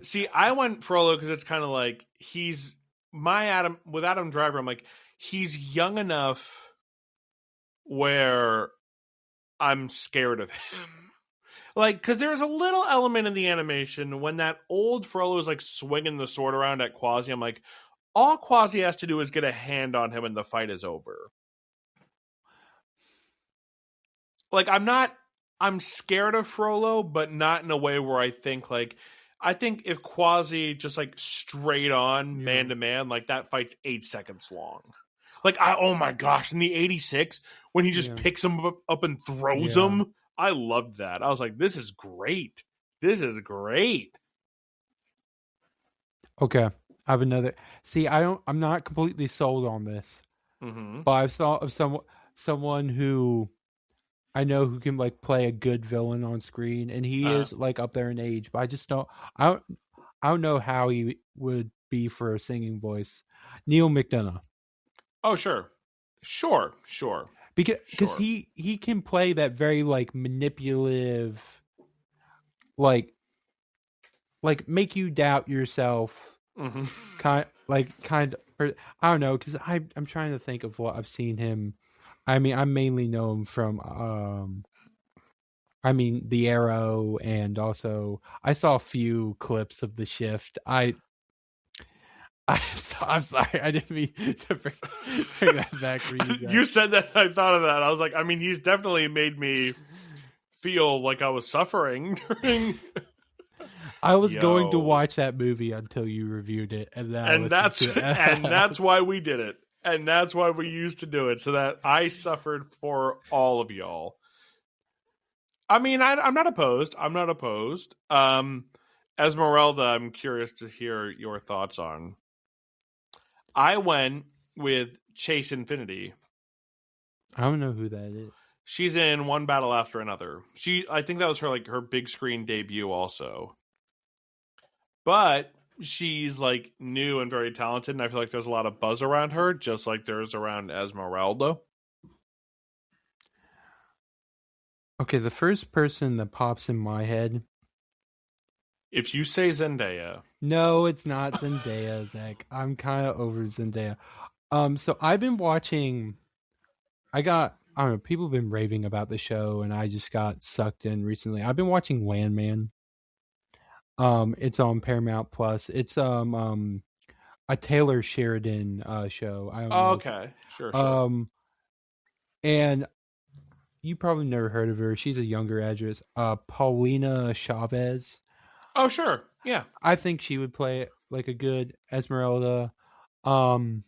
See, I went Frollo because it's kind of like he's my Adam with Adam Driver. I'm like, he's young enough where I'm scared of him. Like, because there's a little element in the animation when that old Frollo is like swinging the sword around at Quasi. I'm like, all Quasi has to do is get a hand on him and the fight is over. Like, I'm scared of Frollo, but not in a way where I think if Quasi just like straight on man to man, like that fight's 8 seconds long. Like, oh my gosh, in the 86, when he just picks him up and throws him, I loved that. I was like, this is great. This is great. Okay. I have another. See, I'm not completely sold on this, but I've thought of someone who I know who can like play a good villain on screen, and he is like up there in age, but I just don't. I don't know how he would be for a singing voice. Neil McDonough. Oh sure. Because he can play that very like manipulative, like make you doubt yourself. Kind of, or I don't know, because I'm trying to think of what I've seen him. I mean, I mainly know him from The Arrow, and also I saw a few clips of The Shift. I'm sorry, I didn't mean to bring that back for you guys. You said that, I thought of that. I was like, I mean, he's definitely made me feel like I was suffering during. I was going to watch that movie until you reviewed it, and that's why we did it, and that's why we used to do it, so that I suffered for all of y'all. I mean, I'm not opposed. Esmeralda, I'm curious to hear your thoughts on. I went with Chase Infinity. I don't know who that is. She's in One Battle After Another. I think that was her big screen debut also. But she's like new and very talented, and I feel like there's a lot of buzz around her, just like there's around Esmeralda. Okay, the first person that pops in my head. If you say Zendaya. No, it's not Zendaya, Zach. I'm kind of over Zendaya. So I've been watching. I don't know, people have been raving about the show, and I just got sucked in recently. I've been watching Landman. It's on Paramount Plus. It's a Taylor Sheridan show. I don't know. Okay, sure. And you probably never heard of her. She's a younger actress. Paulina Chavez. Oh, sure. Yeah. I think she would play like a good Esmeralda. I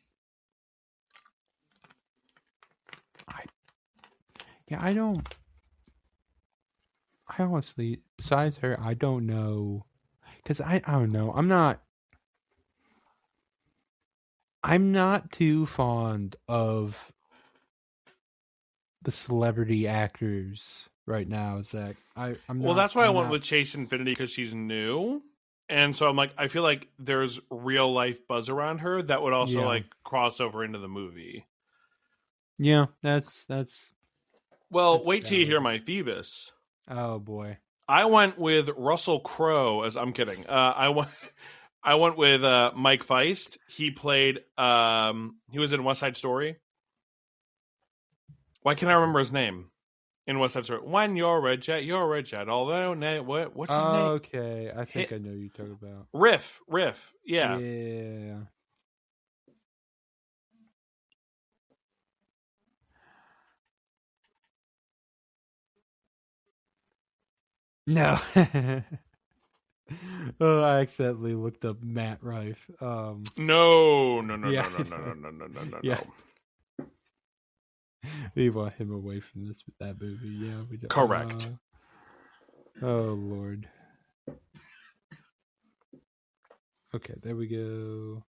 honestly, besides her, I don't know. Because I don't know. I'm not too fond of the celebrity actors right now, Zach. That's why I went with Chase Infinity, because she's new. And so I'm like, I feel like there's real life buzz around her that would also like cross over into the movie. Yeah, that's well, that's wait till you valid. hear my Phoebus. Oh boy. I went with Russell Crowe as I'm kidding. I went with Mike Feist. He played he was in West Side Story. Why can't I remember his name? In West Side Story. When you're a jet, you're a jet. Although, what's his name? Okay, I think I know who you're talking about. Riff. Yeah. Yeah. No. Oh, I accidentally looked up Matt Rife. No. Yeah. No. Yeah. We want him away from that movie. Yeah, we don't. Correct. Oh Lord. Okay, there we go.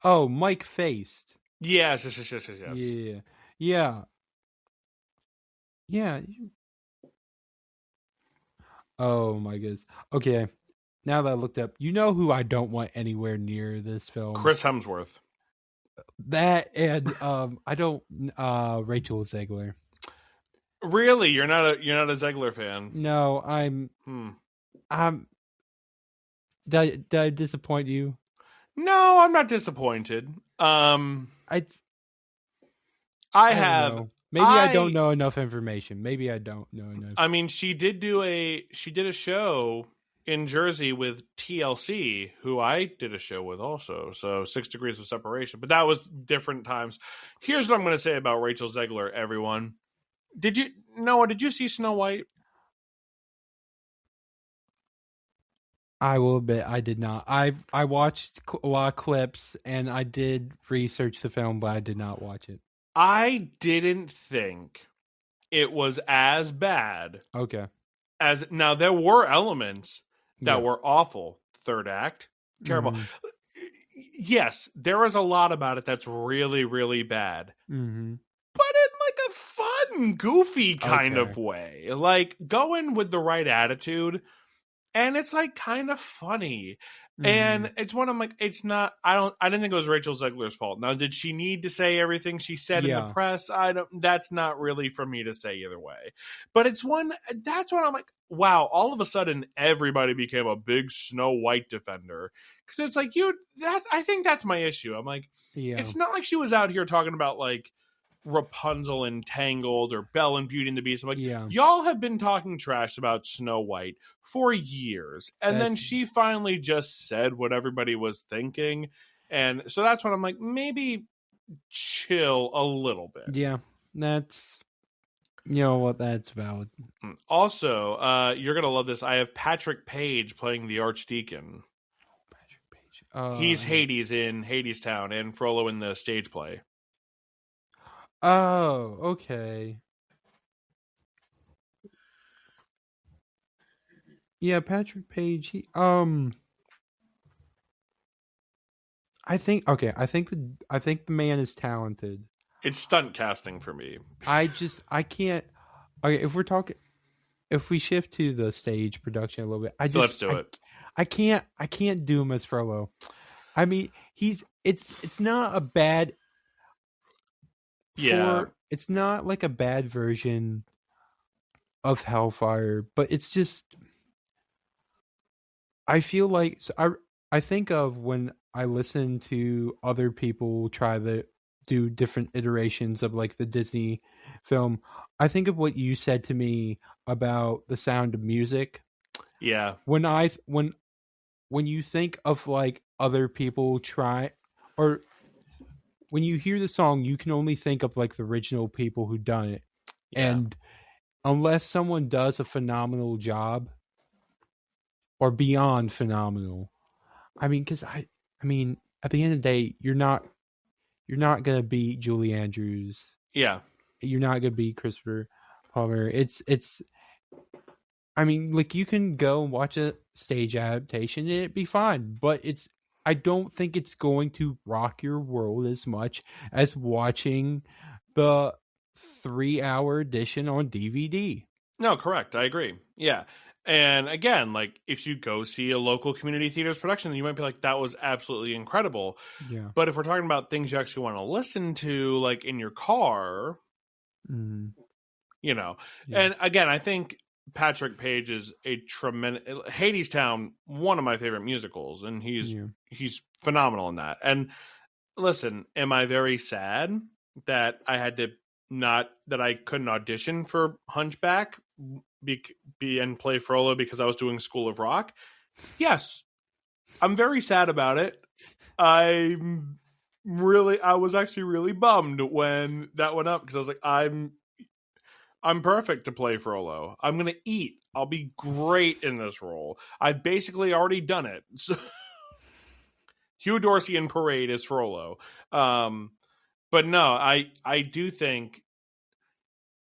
Oh, Mike Feist. Yes. Yeah. Oh my goodness. Okay. Now that I looked up, you know who I don't want anywhere near this film? Chris Hemsworth. That and I don't Rachel Zegler. Really? You're not a Zegler fan? No, I'm did I disappoint you? No, I'm not disappointed. I have know. Maybe I don't know enough information. Maybe I don't know enough. I mean, she did a show in Jersey with TLC, who I did a show with also. So 6 Degrees of Separation, but that was different times. Here's what I'm going to say about Rachel Zegler, everyone. Did you see Snow White? I will admit I did not. I watched a lot of clips and I did research the film, but I did not watch it. I didn't think it was as bad. Okay. As now, there were elements that were awful. Third act, terrible. Mm-hmm. Yes, there is a lot about it that's really, really bad. Mm-hmm. But in like a fun, goofy kind of way. Like, go in with the right attitude, and it's like kind of funny. Mm-hmm. And it's one of like, it's not, I didn't think it was Rachel Zegler's fault. Now, did she need to say everything she said in the press? That's not really for me to say either way. But that's when I'm like, wow, all of a sudden everybody became a big Snow White defender. Because it's like, I think that's my issue. I'm like, it's not like she was out here talking about like Rapunzel and Tangled or Belle and Beauty and the Beast. I'm like, y'all have been talking trash about Snow White for years. And then she finally just said what everybody was thinking. And so that's when I'm like, maybe chill a little bit. Yeah, that's, you know what, that's valid. Also, you're going to love this. I have Patrick Page playing the Archdeacon. Patrick Page. He's Hades in Hadestown and Frollo in the stage play. Oh, okay. Yeah, Patrick Page. I think the man is talented. It's stunt casting for me. I can't. Okay, if we shift to the stage production a little bit, let's do it. I can't do him as Frollo. I mean, it's not a bad. It's not like a bad version of Hellfire, but it's just, I feel like, I think of when I listen to other people try to do different iterations of like the Disney film, I think of what you said to me about The Sound of Music. Yeah. When you think of like other people try, or when you hear the song, you can only think of like the original people who done it. Yeah. And unless someone does a phenomenal job, or beyond phenomenal. I mean, because I mean, at the end of the day, you're not gonna beat Julie Andrews. Yeah, you're not gonna beat Christopher Plummer. It's. I mean, like, you can go and watch a stage adaptation and it'd be fine, but I don't think it's going to rock your world as much as watching the 3-hour edition on DVD. No, correct. I agree. Yeah. And again, like, if you go see a local community theater's production, you might be like, that was absolutely incredible. Yeah. But if we're talking about things you actually want to listen to, like in your car, you know. Yeah. And again, I think Patrick Page is a tremendous Hadestown, one of my favorite musicals, and he's phenomenal in that. And listen, am I very sad that I had to that I couldn't audition for Hunchback and play Frollo because I was doing School of Rock? Yes. I'm very sad about it. I was actually really bummed when that went up because I was like, I'm perfect to play Frollo. I'm going to eat. I'll be great in this role. I've basically already done it. So, Hugh Dorsey in Parade is Frollo. But no, I do think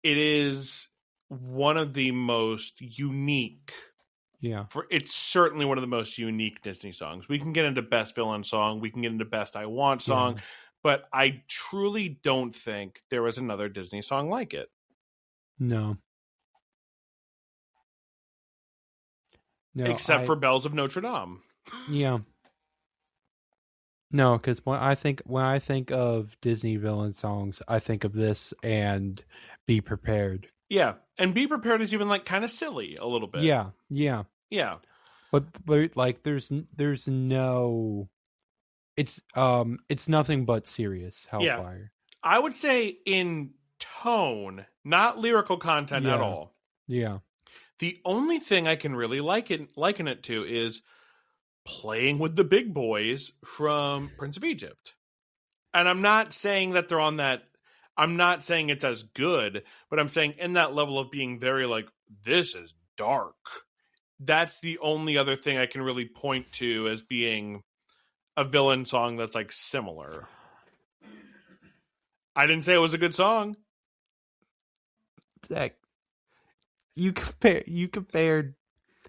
it is one of the most unique. Yeah. It's certainly one of the most unique Disney songs. We can get into Best Villain Song. We can get into Best I Want Song. Yeah. But I truly don't think there was another Disney song like it. No. Except for Bells of Notre Dame. Yeah. No, because when I think of Disney villain songs, I think of this and Be Prepared. Yeah, and Be Prepared is even like kind of silly a little bit. Yeah. But like there's no, it's nothing but serious Hellfire. Yeah. I would say in tone, not lyrical content at all. Yeah. The only thing I can really liken it to is playing with the big boys from Prince of Egypt. And I'm not saying that they're on that. I'm not saying it's as good, but I'm saying in that level of being very like, this is dark. That's the only other thing I can really point to as being a villain song that's like similar. I didn't say it was a good song. Zach, you compared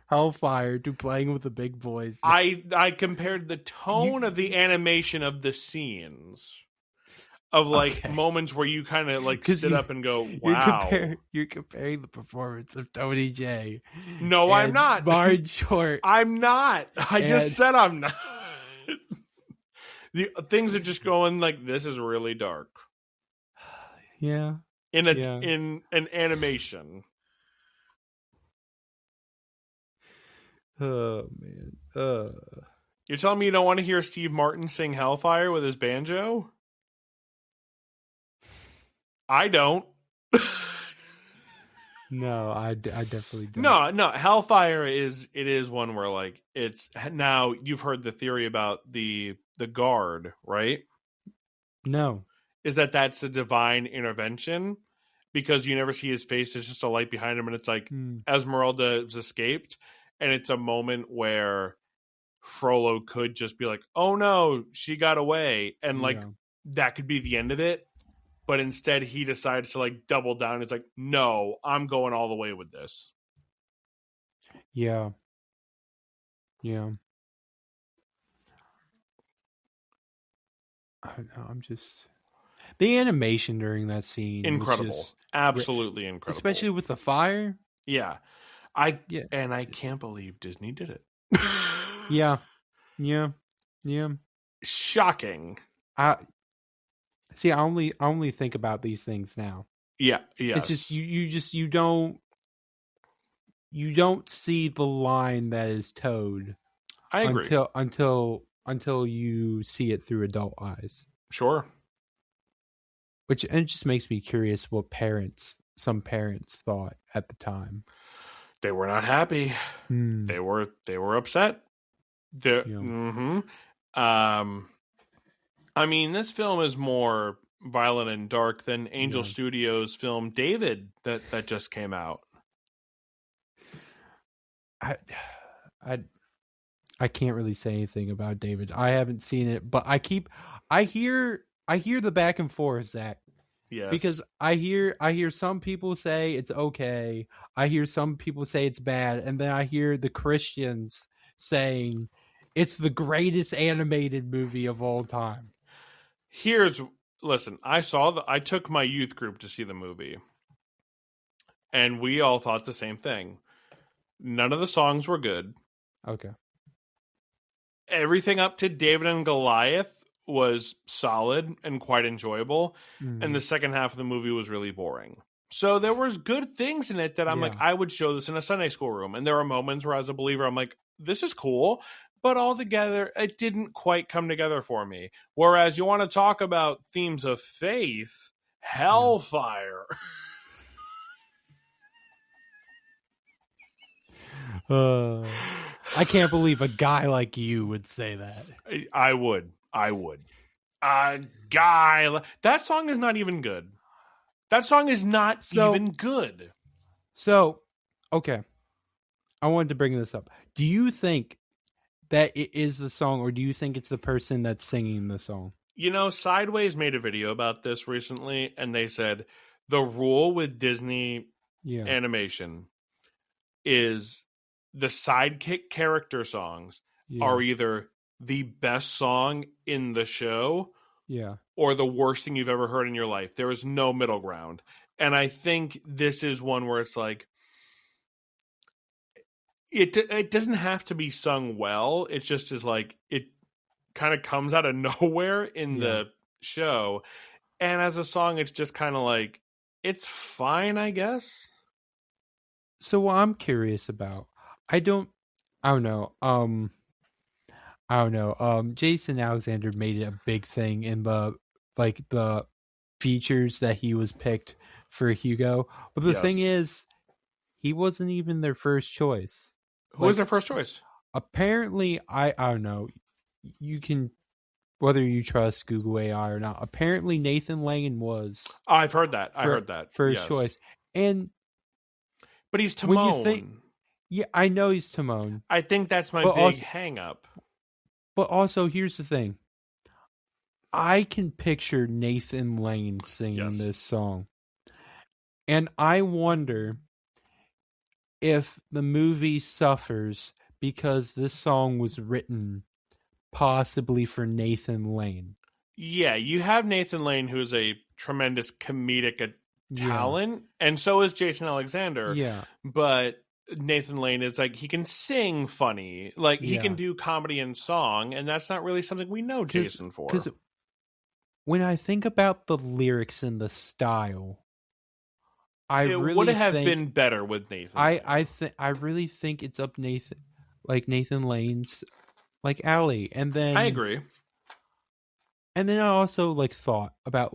Hellfire to Playing with the Big Boys. I compared the tone of the animation of the scenes of like moments where you kind of like sit up and go, wow. You're comparing the performance of Tony J. No, I'm not. Martin Short. I'm not. I just said I'm not. The things are just going like, this is really dark. Yeah. In an animation. Oh man. You're telling me you don't want to hear Steve Martin sing Hellfire with his banjo? I don't. No, I definitely don't. No, Hellfire is one where like it's now you've heard the theory about the guard, right? No. Is that's a divine intervention because you never see his face, it's just a light behind him and it's like Esmeralda has escaped and it's a moment where Frollo could just be like, oh no, she got away, and like that could be the end of it. But instead, he decides to like double down. It's like, no, I'm going all the way with this. Yeah. I don't know. I'm just the animation during that scene, incredible, absolutely incredible, especially with the fire. Yeah, and I can't believe Disney did it. Yeah. Shocking. See, I only think about these things now. Yeah, yes. It's just you don't see the line that is towed. I agree. Until you see it through adult eyes. Sure. And it just makes me curious what some parents thought at the time. They were not happy. They were upset. I mean, this film is more violent and dark than Angel Studios' film David that just came out. I can't really say anything about David. I haven't seen it, but I hear the back and forth, Zach. Yes. Because I hear some people say it's okay. I hear some people say it's bad, and then I hear the Christians saying it's the greatest animated movie of all time. Listen, I took my youth group to see the movie, and we all thought the same thing. None of the songs were good. Okay. Everything up to David and Goliath was solid and quite enjoyable, and the second half of the movie was really boring. So there was good things in it that I'm like, I would show this in a Sunday school room, and there are moments where as a believer I'm like, this is cool, but altogether it didn't quite come together for me. Whereas you want to talk about themes of faith, Hellfire. I can't believe a guy like you would say that. I would. A guy. That song is not even good. That song is not even good. So, okay. I wanted to bring this up. Do you think that it is the song, or do you think it's the person that's singing the song? You know, Sideways made a video about this recently, and they said the rule with Disney animation is the sidekick character songs are either the best song in the show or the worst thing you've ever heard in your life. There is no middle ground. And I think this is one where it's like, it doesn't have to be sung well. It just is like, it kind of comes out of nowhere in the show. And as a song, it's just kind of like, it's fine, I guess. So what I'm curious about, I don't know. Jason Alexander made it a big thing in the features that he was picked for Hugo. But the thing is, he wasn't even their first choice. Who was their first choice? Apparently, I don't know. You can, whether you trust Google AI or not. Apparently, Nathan Lane was. Oh, I've heard that. I heard that. First choice. But he's Timon. Yeah, I know he's Timon. I think that's my big hang up. But also, here's the thing. I can picture Nathan Lane singing this song. And I wonder if the movie suffers because this song was written possibly for Nathan Lane. Yeah, you have Nathan Lane, who's a tremendous comedic talent, and so is Jason Alexander. Yeah. But Nathan Lane is like, he can sing funny. Like, he can do comedy and song, and that's not really something we know Jason for. Because when I think about the lyrics and the style, it would have been better with Nathan. I really think it's up Nathan Lane's alley. And then I agree. And then I also thought about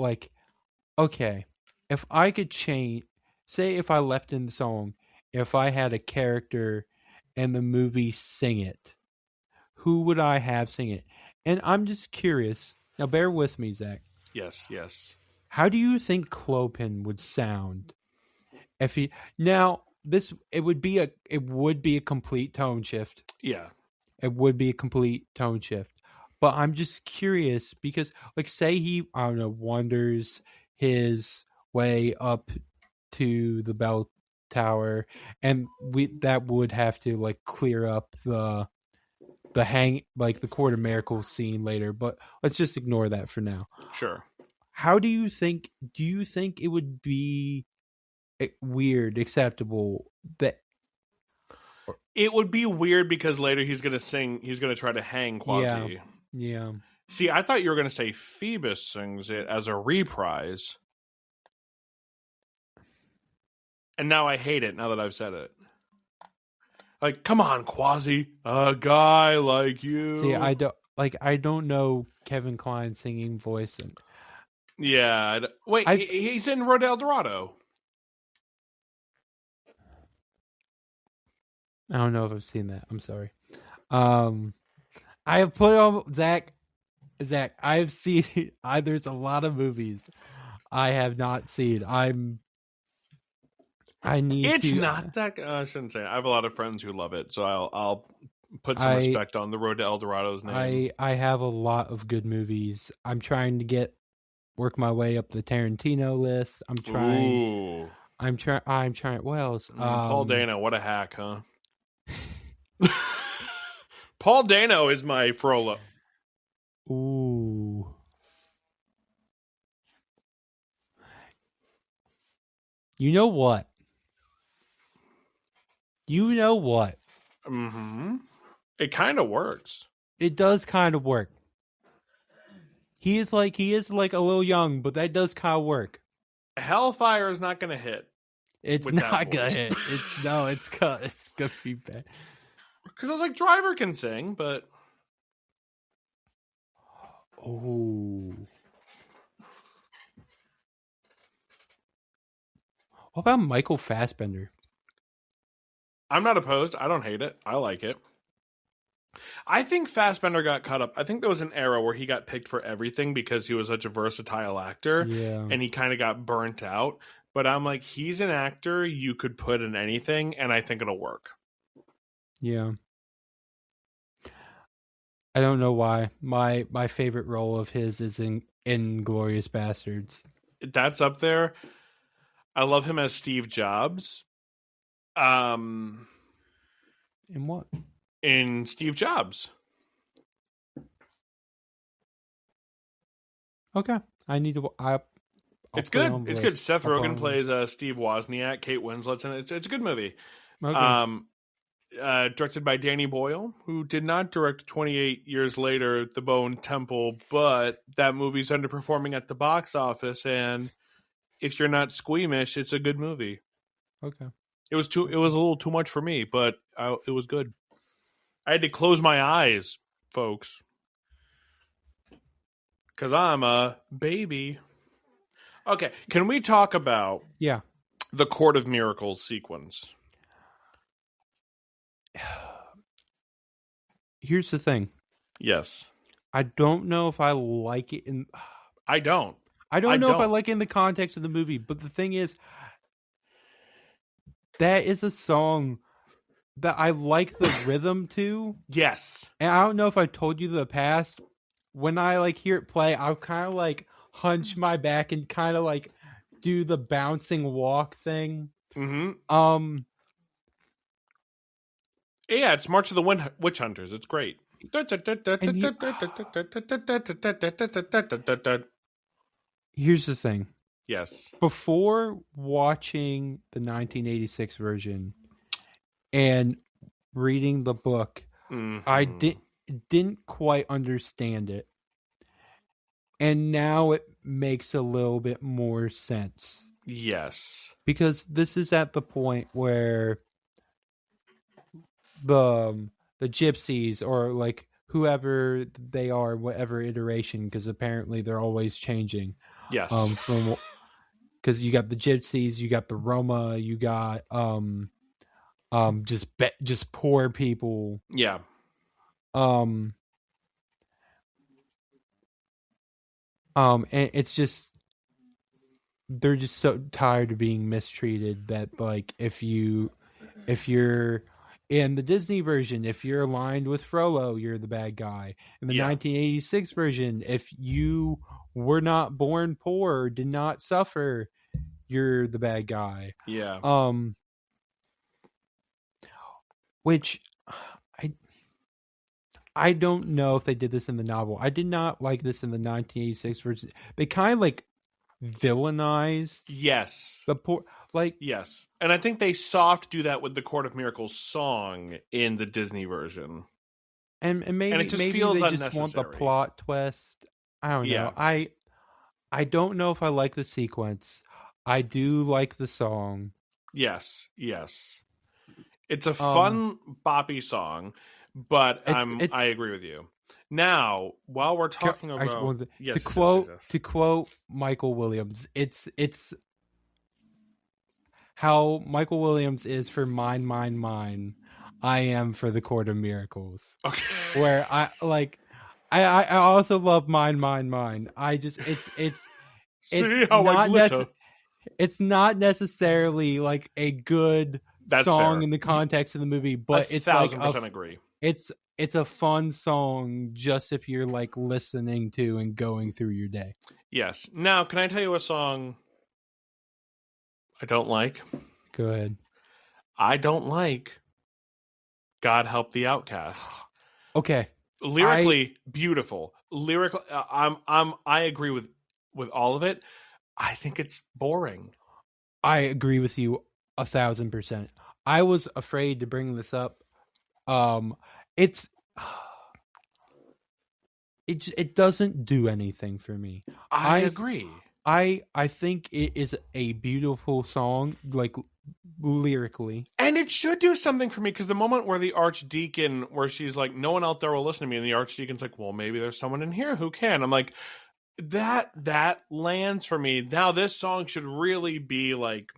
okay, if I could change, say if I left in the song, if I had a character and the movie sing it, who would I have sing it? And I'm just curious. Now, bear with me, Zach. Yes. How do you think Clopin would sound if he? Now, it would be a complete tone shift. Yeah, it would be a complete tone shift. But I'm just curious because, say he, I don't know, wanders his way up to the bell tower, and that would have to clear up the the Court of Miracles scene later. But let's just ignore that for now. Sure. How do you think it would be weird, acceptable that? It would be weird because later he's going to try to hang Quasi. Yeah. See, I thought you were going to say Phoebus sings it as a reprise. And now I hate it now that I've said it. Come on, Quasi, a guy like you. See, I don't know Kevin Kline's singing voice. Yeah. Wait, he's in Road El Dorado. I don't know if I've seen that. I'm sorry. I have put on Zach. I've seen. There's a lot of movies I have not seen. I need. It's not that. I shouldn't say it. I have a lot of friends who love it, so I'll Put some respect on the Road to El Dorado's name. I have a lot of good movies. I'm trying to work my way up the Tarantino list. I'm trying. Ooh. I'm trying. What else? Paul Dano, what a hack, huh? Paul Dano is my Frollo. Ooh. You know what? Mm-hmm. It kind of works. It does kind of work. He is like a little young, but that does kind of work. Hellfire is not going to hit. It's not going to hit. It's going to be bad. Because I was like, Driver can sing, but... Oh. What about Michael Fassbender? I'm not opposed. I don't hate it. I like it. I think Fassbender got caught up. I think there was an era where he got picked for everything because he was such a versatile actor. Yeah. And he kind of got burnt out. But I'm like, he's an actor you could put in anything, and I think it'll work. Yeah. I don't know why. My favorite role of his is in Inglourious Bastards. That's up there. I love him as Steve Jobs. In what? In Steve Jobs. Okay. I need to... It's good. It's good. Seth Rogen plays Steve Wozniak. Kate Winslet's in it. It's a good movie. Okay. Directed by Danny Boyle, who did not direct 28 years later The Bone Temple, but that movie's underperforming at the box office, and if you're not squeamish, it's a good movie. Okay. It was a little too much for me, but it was good. I had to close my eyes, folks, because I'm a baby. Okay, can we talk about the Court of Miracles sequence? Here's the thing. Yes. I don't know if I like it I don't. I don't know if I like it in the context of the movie, but the thing is, that is a song that I like the rhythm to. Yes. And I don't know if I told you the past. When I hear it play, I'll kind of hunch my back and kind of do the bouncing walk thing. Mm-hmm. Yeah, it's March of the Witch Hunters. It's great. Here's the thing. Yes. Before watching the 1986 version and reading the book, I didn't quite understand it. And now it makes a little bit more sense. Yes. Because this is at the point where the gypsies, or whoever they are, whatever iteration, because apparently they're always changing. Yes. Because you got the gypsies, you got the Roma, you got just poor people. Yeah. And it's just, they're just so tired of being mistreated that if you're in the Disney version, if you're aligned with Frollo, you're the bad guy. In the 1986 version, if you were not born poor or did not suffer, you're the bad guy. Yeah. Which I don't know if they did this in the novel. I did not like this in the 1986 version. They kind of villainized. Yes. The poor, yes. And I think they soft do that with the Court of Miracles song in the Disney version. And maybe it just maybe feels they unnecessary. just want the plot twist. I don't know. Yeah. I don't know if I like the sequence. I do like the song. Yes. It's a fun boppy song, but I agree with you. Now, while we're talking about to quote Michael Williams, it's how Michael Williams is for Mine, Mine, Mine. I am for the Court of Miracles. Okay. Where I also love Mine, Mine, Mine. It's it's not necessarily a good song in the context of the movie, but it's 1,000% agree. it's a fun song just if you're like listening to and going through your day. Yes. Now, can I tell you a song I don't like? Go ahead. I don't like God Help the Outcasts. Okay. Lyrically beautiful. Lyrically, I agree with all of it. I think it's boring. I agree with you 1,000%. I was afraid to bring this up. It doesn't do anything for me. I agree. I think it is a beautiful song, like lyrically, and it should do something for me, because the moment where the archdeacon, where she's like, no one out there will listen to me, and the archdeacon's like, well, maybe there's someone in here who can. I'm like, that lands for me. Now this song should really be like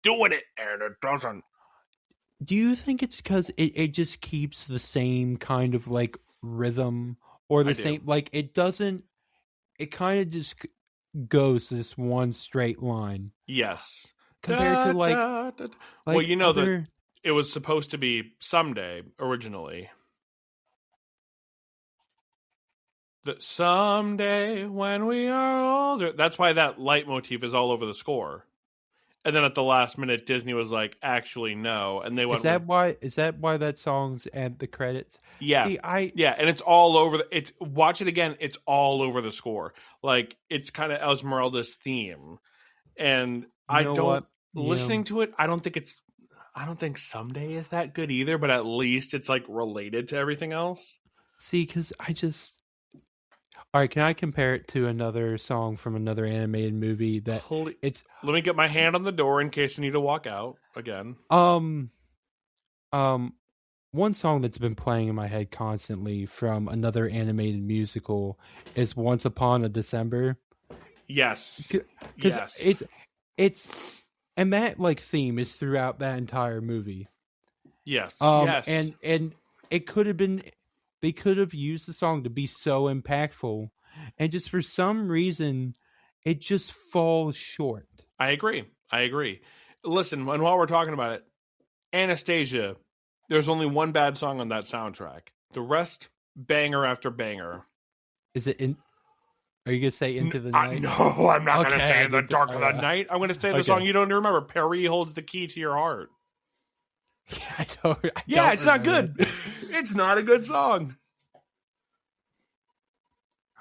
doing it, and it doesn't. Do you think it's because it just keeps the same kind of like rhythm, or the same, like it doesn't, it kind of just goes this one straight line? Yes. Compared to like well, you know other... that it was supposed to be Someday originally. That someday when we are older. That's why that leitmotif is all over the score. And then at the last minute, Disney was like, "Actually, no." And they went. Is that why that song's at the credits? Yeah, See, and it's all over. It's watch it again. It's all over the score. Like it's kind of Esmeralda's theme, and I don't. Listening to it, I don't think Someday is that good either. But at least it's like related to everything else. See, because all right, can I compare it to another song from another animated movie that let me get my hand on the door in case I need to walk out again. One song that's been playing in my head constantly from another animated musical is Once Upon a December. Yes. Because it's and that like theme is throughout that entire movie. Yes. Yes. And it could have been, they could have used the song to be so impactful, and just for some reason, it just falls short. I agree. Listen, and while we're talking about it, Anastasia, there's only one bad song on that soundtrack. The rest, banger after banger. Is it in? Are you gonna say Into the Night? No, I'm not gonna say In the Dark of the Night. I'm gonna say the song you don't remember. Perry Holds the Key to Your Heart. I don't it's not good. It's not a good song.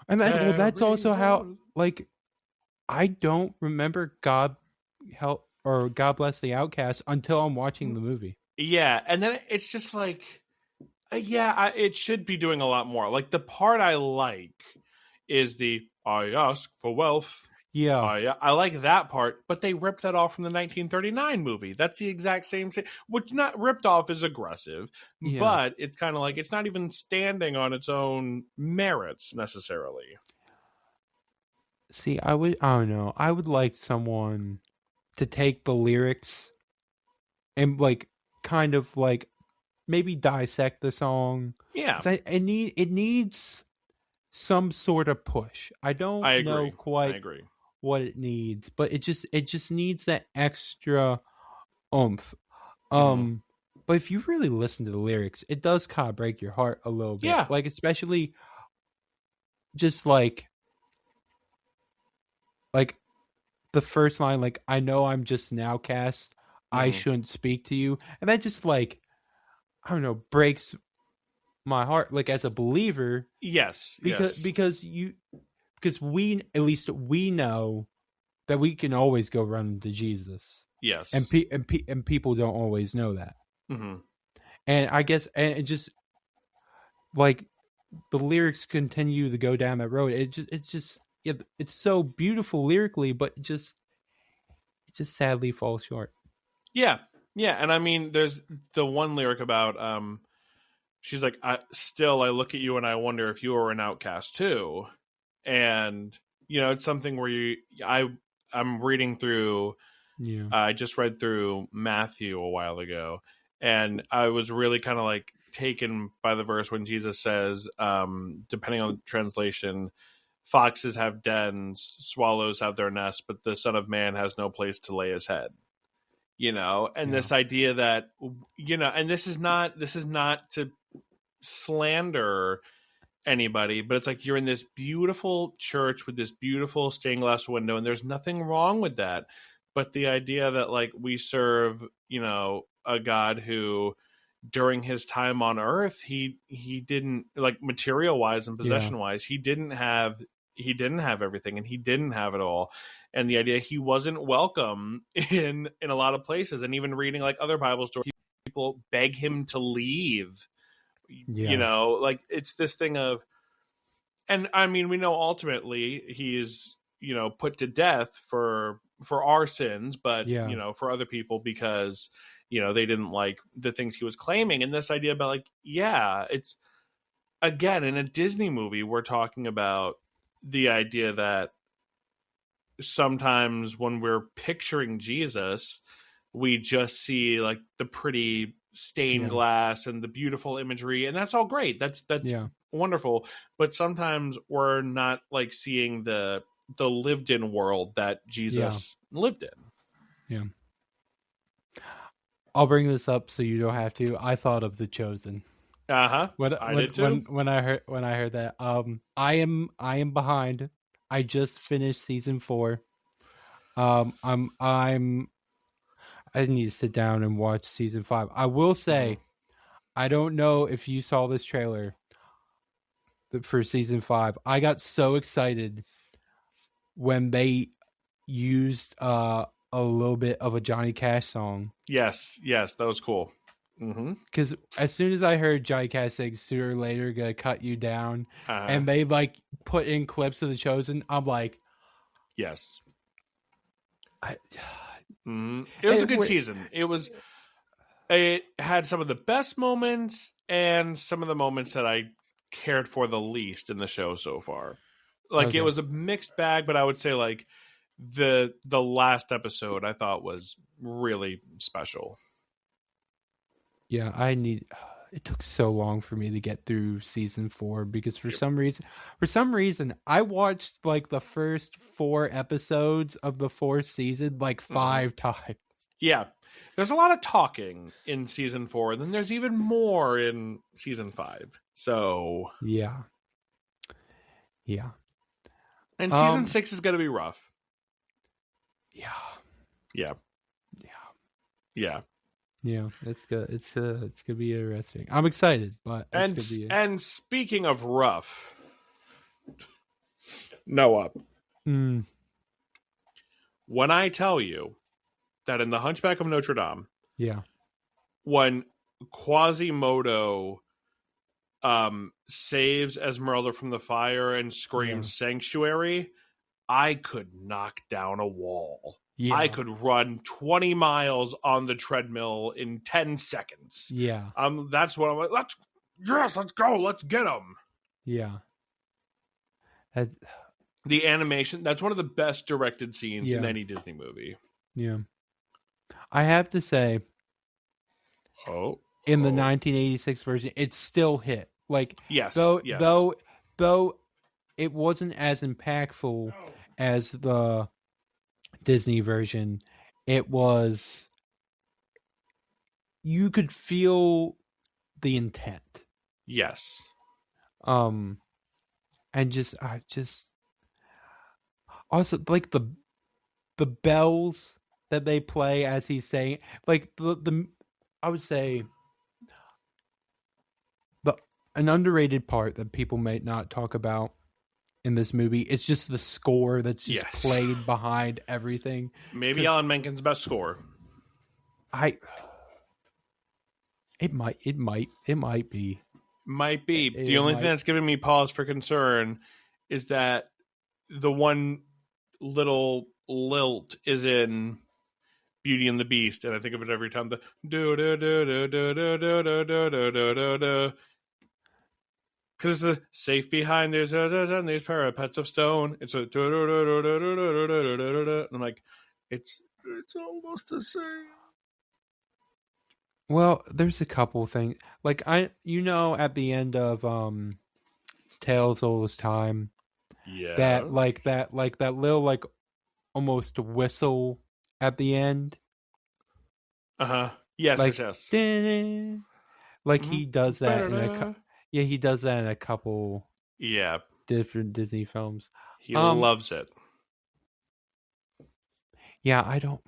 And that's also how, like, I don't remember God Help or God Bless the Outcast until I'm watching the movie. Yeah, and then it's just like, it should be doing a lot more. Like, the part I like is the I ask for wealth. Yeah. I like that part, but they ripped that off from the 1939 movie. That's the exact same thing, which not ripped off is aggressive, but it's kind of like it's not even standing on its own merits necessarily. See, I don't know. I would like someone to take the lyrics and like kind of like maybe dissect the song. Yeah. It needs some sort of push. I don't know quite what it needs, but it just needs that extra oomph. But if you really listen to the lyrics, it does kind of break your heart a little bit. Yeah. Like, especially just like the first line, like, I know I'm just an outcast. I shouldn't speak to you. And that just like, I don't know, breaks my heart, like, as a believer. Yes. Because we, at least we know that we can always go run to Jesus. Yes. And people don't always know that. Mm-hmm. And I guess, and it just like the lyrics continue to go down that road. It's so beautiful lyrically, but it just sadly falls short. Yeah. Yeah. And I mean, there's the one lyric about, she's like, I look at you and I wonder if you are an outcast too. And, it's something where I'm reading through, I just read through Matthew a while ago, and I was really kind of like taken by the verse when Jesus says, depending on the translation, foxes have dens, swallows have their nests, but the Son of Man has no place to lay his head. and this idea that, and this is not to slander anybody, but it's like you're in this beautiful church with this beautiful stained glass window, and there's nothing wrong with that. But the idea that like we serve, a God who during his time on earth, he didn't, like, material wise and possession wise, he didn't have everything, and he didn't have it all. And the idea he wasn't welcome in a lot of places, and even reading like other Bible stories, people beg him to leave. Like it's this thing of, and I mean, we know ultimately he is, put to death for our sins, but for other people because they didn't like the things he was claiming. And this idea about like, it's, again, in a Disney movie, we're talking about the idea that sometimes when we're picturing Jesus, we just see like the pretty stained glass and the beautiful imagery, and that's all great. That's wonderful. But sometimes we're not like seeing the lived in world that Jesus lived in. Yeah. I'll bring this up so you don't have to. I thought of The Chosen. I did too. When I heard that, I am behind. I just finished season 4. I need to sit down and watch season 5. I will say, I don't know if you saw this trailer for season 5. I got so excited when they used a little bit of a Johnny Cash song. Yes, that was cool. Because as soon as I heard Johnny Cash saying "sooner or later gonna cut you down," and they like put in clips of The Chosen, I'm like, yes. It was a good season. It had some of the best moments and some of the moments that I cared for the least in the show so far. Like It was a mixed bag, but I would say like the last episode I thought was really special. Yeah, it took so long for me to get through season 4 because for some reason I watched like the first 4 episodes of the 4th season like 5 times. Yeah. There's a lot of talking in season 4, and then there's even more in season 5. So yeah. And season 6 is going to be rough. Yeah, it's good. It's gonna be interesting. I'm excited, but and speaking of rough, Noah, when I tell you that in the Hunchback of Notre Dame, when Quasimodo saves Esmeralda from the fire and screams "Sanctuary," I could knock down a wall. Yeah. I could run 20 miles on the treadmill in 10 seconds. Yeah. That's what I'm like, let's go. Let's get them. Yeah. The animation, that's one of the best directed scenes in any Disney movie. Yeah. I have to say, in the 1986 version, it still hit. Like, though it wasn't as impactful as the Disney version, it was, you could feel the intent. Yes. And just also like the bells that they play as he's saying, like the I would say an underrated part that people may not talk about in this movie is just the score that's just played behind everything. Maybe Alan Menken's best score. It might be. Might be. The only thing that's giving me pause for concern is that the one little lilt is in Beauty and the Beast, and I think of it every time. The do do do do do do do do do do do do. Because it's the safe behind these parapets of stone. It's a and I'm like, it's almost the same. Well, there's a couple things. Like at the end of Tales All This Time, that little like almost whistle at the end. Yes, like, yes. Like he does that in he does that in a couple different Disney films. He loves it. Yeah, I don't.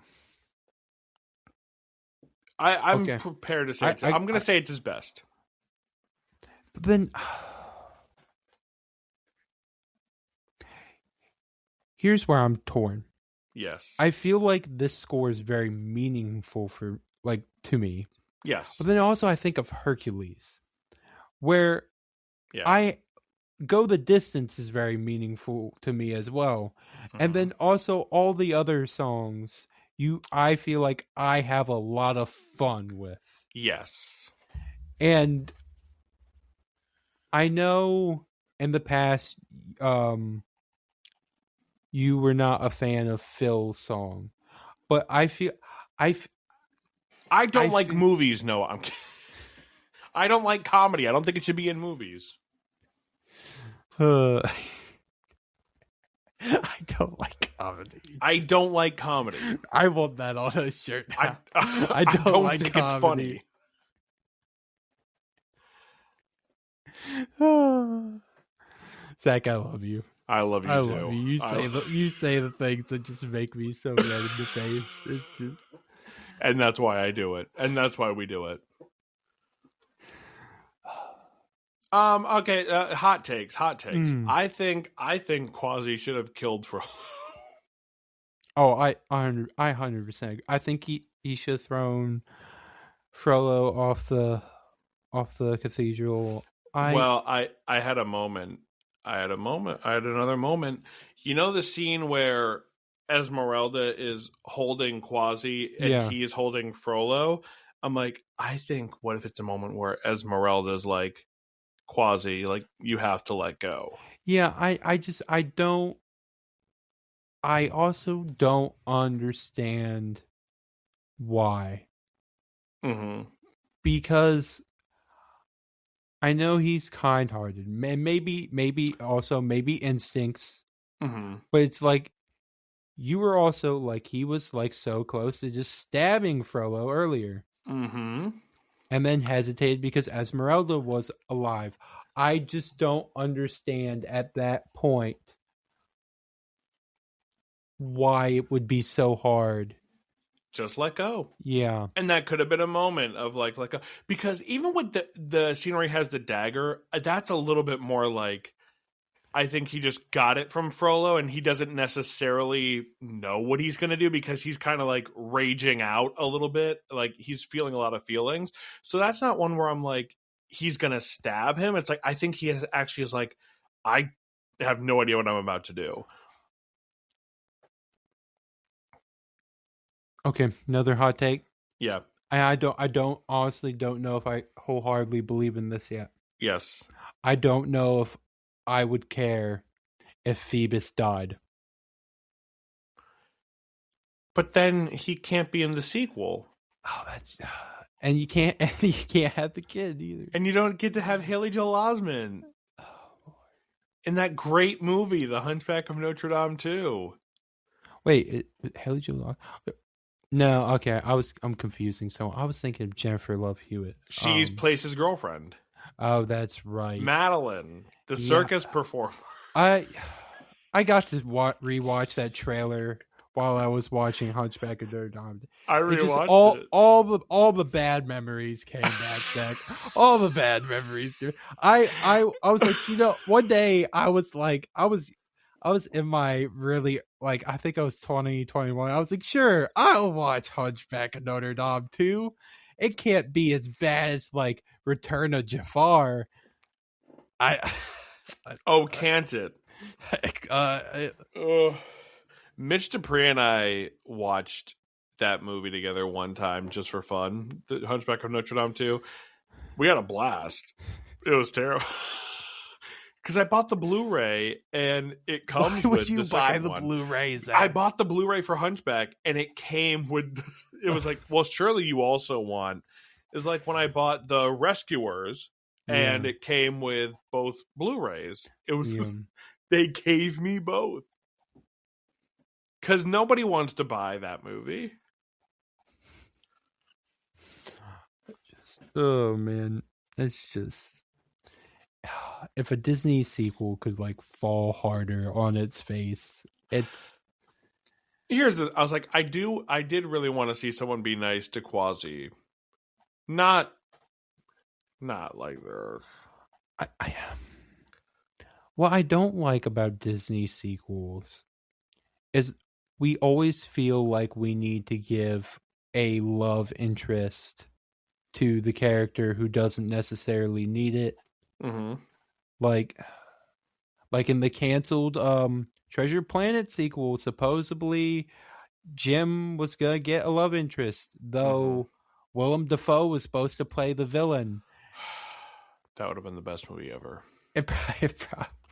I'm prepared to say I'm going to say it's his best. But then here's where I'm torn. Yes. I feel like this score is very meaningful to me. Yes. But then also I think of Hercules, where I Go the Distance is very meaningful to me as well. And then also all the other songs I feel like I have a lot of fun with. Yes. And I know in the past you were not a fan of Phil's song, but I feel I don't like movies. No, I'm kidding. I don't like comedy. I don't think it should be in movies. I don't like comedy. I don't like comedy. I want that on a shirt. I don't like think comedy. It's funny. Zach, I love you. I love you I too. Love you. You say the things that just make me so red in the face. It's just... And that's why I do it. And that's why we do it. Okay. Hot takes. I think Quasi should have killed Frollo. Oh, I 100%. I think he should have thrown Frollo off the cathedral. I had a moment. I had another moment. You know the scene where Esmeralda is holding Quasi and he is holding Frollo? I'm like, I think, what if it's a moment where Esmeralda is like, Quasi, like, you have to let go. Yeah, I also don't understand why. Because I know he's kind-hearted. Maybe instincts. But it's like you were also like he was like so close to just stabbing Frollo earlier. And then hesitated because Esmeralda was alive. I just don't understand at that point why it would be so hard. Just let go. Yeah. And that could have been a moment of like because even with the scene where he has the dagger, that's a little bit more like, I think he just got it from Frollo and he doesn't necessarily know what he's going to do because he's kind of like raging out a little bit. Like he's feeling a lot of feelings. So that's not one where I'm like, he's going to stab him. It's like, I think he actually is like, I have no idea what I'm about to do. Okay. Another hot take. Yeah. I honestly don't know if I wholeheartedly believe in this yet. Yes. I don't know if I would care if Phoebus died. But then he can't be in the sequel. Oh, that's and you can't have the kid either. And you don't get to have Haley Joel Osment. Oh, in that great movie, The Hunchback of Notre Dame 2. Wait, Haley Joel Osment? No, okay. I'm confusing. So I was thinking of Jennifer Love Hewitt. She plays his girlfriend. Oh, that's right. Madeline, the circus performer. I got to rewatch that trailer while I was watching Hunchback of Notre Dame. I rewatched it. All the bad memories came back. All the bad memories. I was like, one day I was in my really, like, I think I was 20, 21. I was like, sure, I'll watch Hunchback of Notre Dame 2. It can't be as bad as like Return of Jafar. Can't it? Mitch Dupree and I watched that movie together one time just for fun. The Hunchback of Notre Dame 2. We had a blast. It was terrible. Because I bought the Blu-ray and it comes with the second one. Why would you buy the Blu-ray, Zach? I bought the Blu-ray for Hunchback and it came with... It was like, well, surely you also want... It's like when I bought The Rescuers and it came with both Blu-rays. It was just, they gave me both. Because nobody wants to buy that movie. Oh man, it's just if a Disney sequel could like fall harder on its face, it's. I was like, I did really want to see someone be nice to Quasi, not like they're. What I don't like about Disney sequels is we always feel like we need to give a love interest to the character who doesn't necessarily need it. Mm-hmm. Like in the canceled Treasure Planet sequel, supposedly Jim was gonna get a love interest, though Willem Dafoe was supposed to play the villain. That would have been the best movie ever. It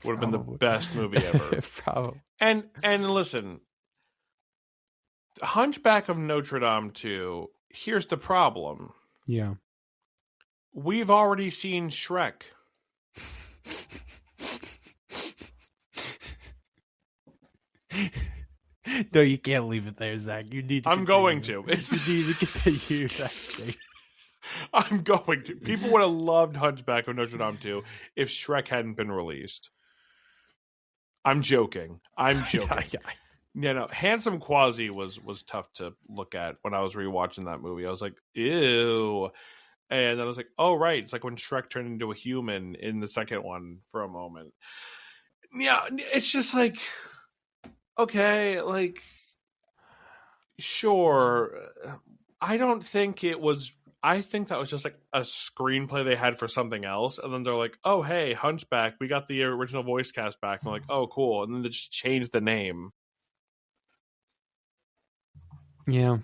would have been the best movie ever. Probably. And listen, Hunchback of Notre Dame 2, here's the problem. Yeah. We've already seen Shrek. No, you can't leave it there, Zach. You need to I'm going to. You need to continue that thing. I'm going to. People would have loved Hunchback of Notre Dame 2 if Shrek hadn't been released. I'm joking. No. Handsome Quasi was tough to look at when I was rewatching that movie. I was like, ew. And then I was like, oh, right. It's like when Shrek turned into a human in the second one for a moment. Yeah, it's just like, okay, like, sure. I don't think it was. I think that was just like a screenplay they had for something else. And then they're like, oh, hey, Hunchback, we got the original voice cast back. And they're like, oh, cool. And then they just changed the name. Yeah.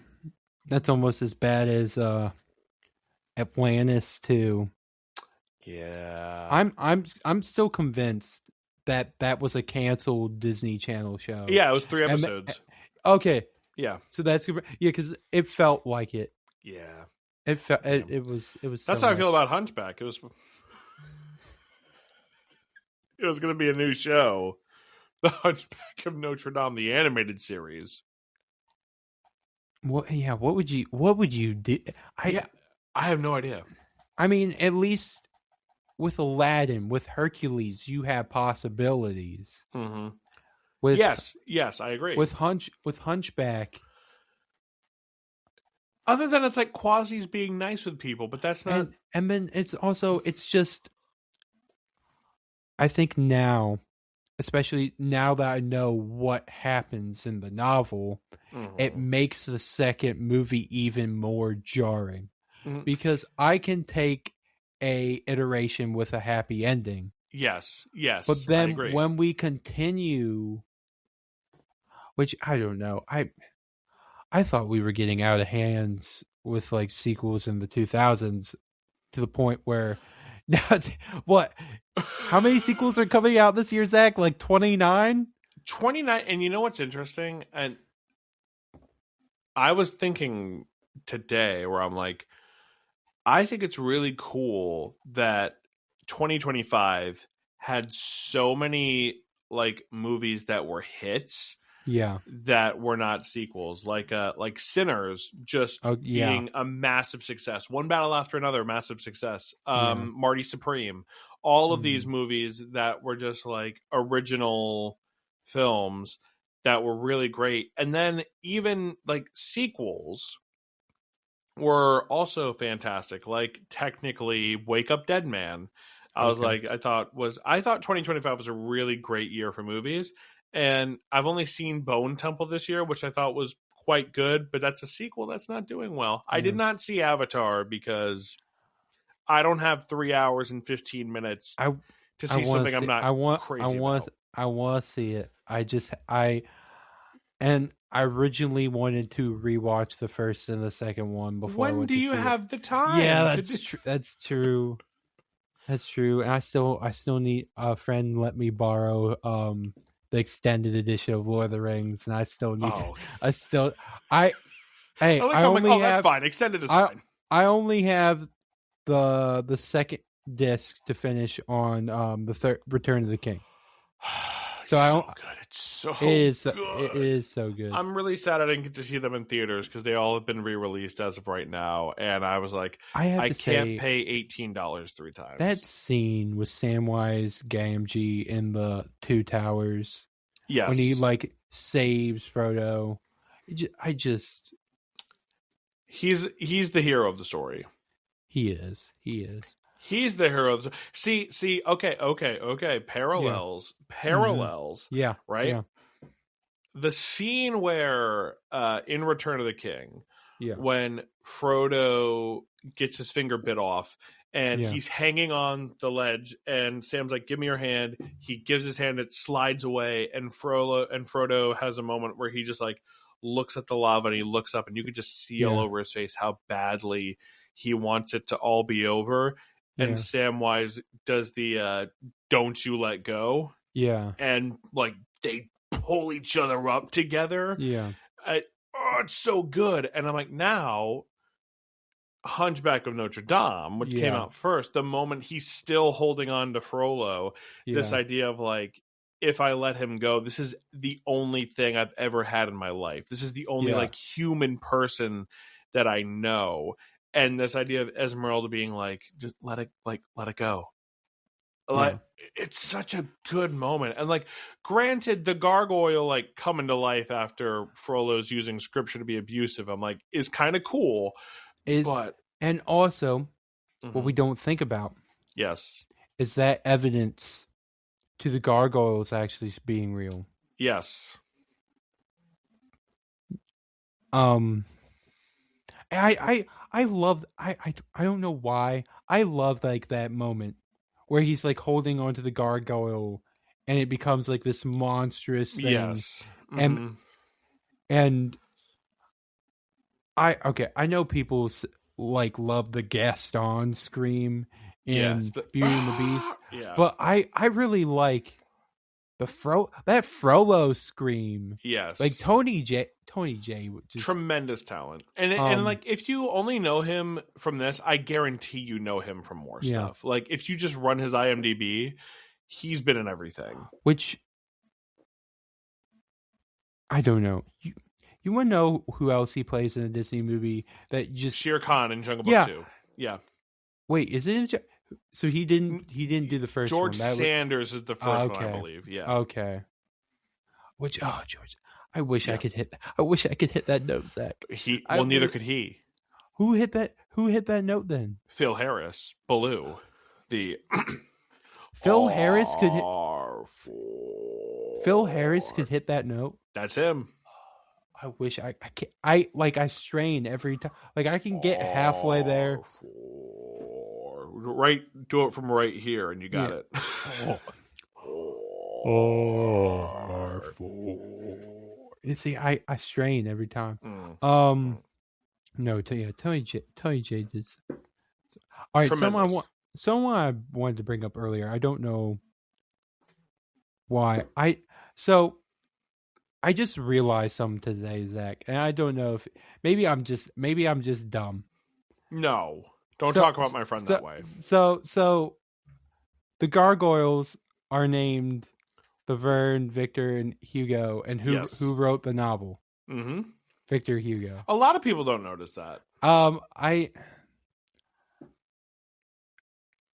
That's almost as bad as Atlantis 2. Yeah. I'm still convinced that was a canceled Disney Channel show. Yeah, it was 3 episodes. Okay. Yeah. So that's because it felt like it. Yeah. It felt it was. That's how I feel about Hunchback. It was going to be a new show, The Hunchback of Notre Dame, the animated series. What? Yeah. What would you do? I have no idea. I mean, at least with Aladdin, with Hercules, you have possibilities. Mm-hmm. With yes, I agree. With Hunchback. Other than it's like Quasi's being nice with people, but that's not. And then it's just. I think now, especially now that I know what happens in the novel, it makes the second movie even more jarring. Mm-hmm. Because I can take a iteration with a happy ending. Yes. But then when we continue, which I don't know, I thought we were getting out of hands with like sequels in the 2000s to the point where now what? How many sequels are coming out this year, Zach? Like 29? 29. And you know what's interesting? And I was thinking today where I'm like, I think it's really cool that 2025 had so many like movies that were hits. Yeah, that were not sequels, like Sinners, just being a massive success. One Battle After Another, massive success. Marty Supreme, all of these movies that were just like original films that were really great, and then even like sequels were also fantastic. Like technically, Wake Up Dead Man. I thought 2025 was a really great year for movies. And I've only seen Bone Temple this year, which I thought was quite good, but that's a sequel that's not doing well. I did not see Avatar because I don't have 3 hours and 15 minutes to see something I'm not crazy about. I want to see it. I originally wanted to rewatch the first and the second one before. When do you have the time? Yeah, that's true. That's true. And I still need a friend let me borrow the extended edition of Lord of the Rings, and I still need. That's fine. Extended is fine. I only have the second disc to finish on the third Return of the King. So I don't. So good. It's so It is. good. It is so good. I'm really sad I didn't get to see them in theaters because they all have been re-released as of right now, and I was like, I can't pay $18 3 times. That scene with Samwise Gamgee in the Two Towers, yes, when he like saves Frodo, he's the hero of the story. He is. He's the hero of the see. Okay. Parallels. Yeah. Right. Yeah. The scene where in Return of the King, yeah, when Frodo gets his finger bit off and he's hanging on the ledge and Sam's like, give me your hand. He gives his hand, it slides away, and Frodo has a moment where he just like looks at the lava and he looks up and you could just see all over his face how badly he wants it to all be over. And Samwise does the don't you let go. Yeah. And like they pull each other up together. Yeah. It's so good. And I'm like, now Hunchback of Notre Dame, which came out first, the moment he's still holding on to Frollo, this idea of like, if I let him go, this is the only thing I've ever had in my life. This is the only like human person that I know. And this idea of Esmeralda being like, just let it go. Like, it's such a good moment. And like, granted, the gargoyle like coming to life after Frollo's using scripture to be abusive, I'm like, is kind of cool. And also what we don't think about is that evidence to the gargoyles actually being real. Yes. I love I don't know why I love like that moment where he's like holding onto the gargoyle and it becomes like this monstrous thing. Yes. And I know people like love the Gaston scream in Beauty and the Beast. But I really like that Frollo scream. Yes. Like Tony J just tremendous talent. And like if you only know him from this, I guarantee you know him from more stuff. Like if you just run his IMDb, he's been in everything. Which I don't know. You want to know who else he plays in a Disney movie that just Shere Khan in Jungle Book 2. Yeah. Wait, is it so he didn't do the first George one. Sanders is the first one, I believe. Yeah. Okay. Which George, I wish I could hit that note, Zach. Neither could he. Who hit that note then? Phil Harris, Baloo. Phil Harris could hit that note. That's him. I wish I strain every time. Like I can get halfway there. Right, do it from right here, and you got it. You see, I strain every time. No, Tony J does. All right, someone I wanted to bring up earlier. I don't know why. I just realized something today, Zach, and I don't know if maybe I'm just dumb. No, don't talk about my friend that way. So the gargoyles are named Laverne, Victor, and Hugo, and who wrote the novel? Mm-hmm. Victor Hugo. A lot of people don't notice that. I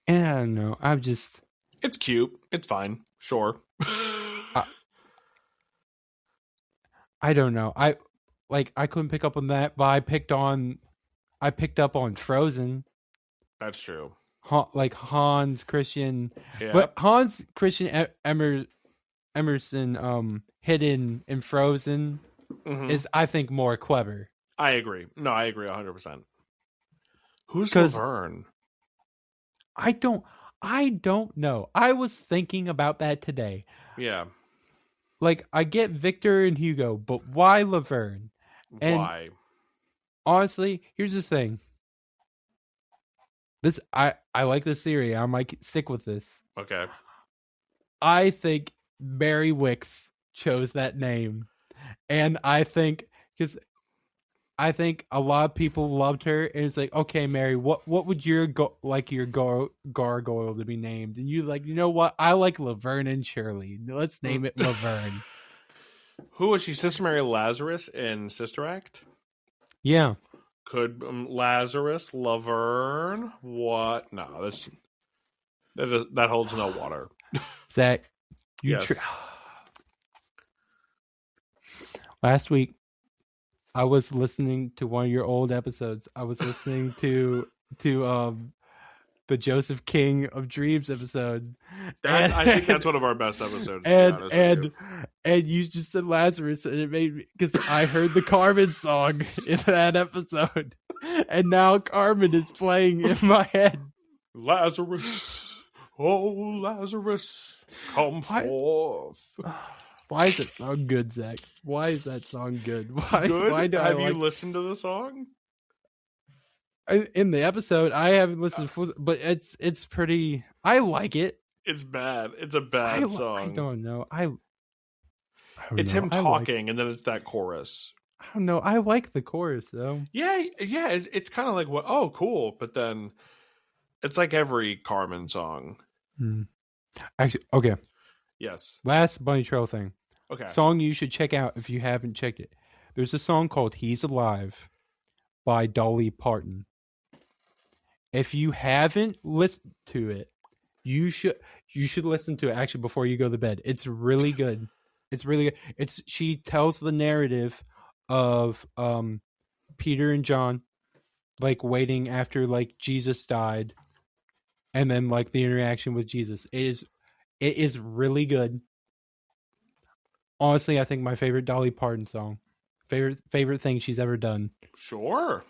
don't know. It's cute. It's fine. Sure. I don't know. I couldn't pick up on that, but I picked up on Frozen. That's true. Hans Christian, but Hans Christian Emerson, hidden in Frozen, is I think more clever. I agree. No, I agree 100%. Who's Laverne? I don't know. I was thinking about that today. Yeah. Like, I get Victor and Hugo, but why Laverne? And why? Honestly, here's the thing. I like this theory. I might stick with this. Okay. I think Mary Wicks chose that name. And I think, because I think a lot of people loved her, and it's like, okay, Mary, what would your gargoyle to be named? And you like, you know what? I like Laverne and Shirley. Let's name it Laverne. Who was she? Sister Mary Lazarus in Sister Act? Yeah. Could Lazarus, Laverne? What? No, that holds no water. Zach, yes. Last week, I was listening to one of your old episodes. I was listening to the Joseph King of Dreams episode. I think that's one of our best episodes. And you just said Lazarus, and it made me, because I heard the Carmen song in that episode, and now Carmen is playing in my head. Lazarus, oh Lazarus, come forth. Why is that song good, Zach? Why is that song good? Why? Good? Why do Have you listened to the song? In the episode, I haven't listened to, but it's pretty. I like it. It's bad. It's a bad song. I don't know. It's him talking, and then it's that chorus. I don't know. I like the chorus though. Yeah. It's kind of like what? Oh, cool. But then it's like every Carmen song. Actually, okay. Yes. Last Bunny Trail thing. Okay. Song you should check out if you haven't checked it. There's a song called "He's Alive" by Dolly Parton. If you haven't listened to it, you should listen to it actually before you go to bed. It's really good. It's really good. She tells the narrative of Peter and John like waiting after like Jesus died, and then like the interaction with Jesus. It is really good. Honestly, I think my favorite Dolly Parton song. Favorite thing she's ever done. Sure.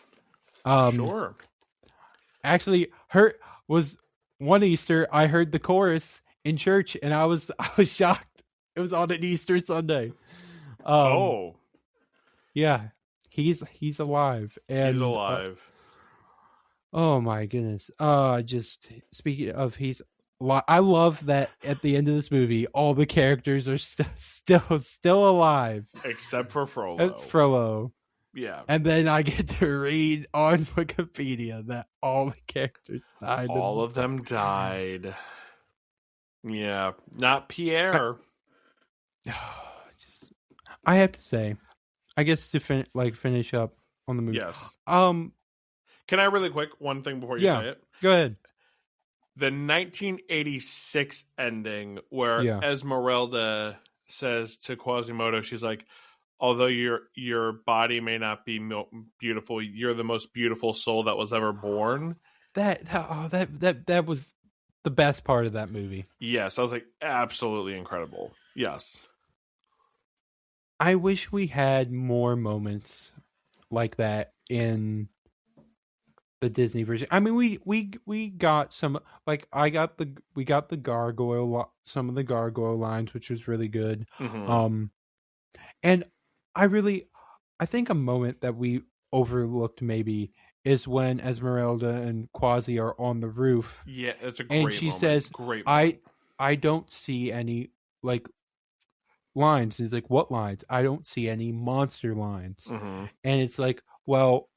Sure. Actually, was one Easter, I heard the chorus in church, and I was shocked. It was on an Easter Sunday. Yeah, he's alive. And, he's alive. Oh my goodness. Just speaking of I love that at the end of this movie, all the characters are still alive, except for Frollo. Frollo. Yeah. And then I get to read on Wikipedia that all the characters died. All of them died. Yeah. Not Pierre. I have to say, I guess to finish up on the movie. Yes. Can I really quick, one thing before you say it? Go ahead. The 1986 ending where Esmeralda says to Quasimodo, she's like, although your body may not be beautiful, you're the most beautiful soul that was ever born. That was the best part of that movie. Yes, I was like, absolutely incredible. Yes. I wish we had more moments like that in the Disney version. I mean, we got some, like we got the gargoyle, some of the gargoyle lines, which was really good. Mm-hmm. And I think a moment that we overlooked maybe is when Esmeralda and Quasi are on the roof. Yeah, it's a great moment. And she says, great I don't see any like lines. And he's like, what lines? I don't see any monster lines. Mm-hmm. And it's like, well,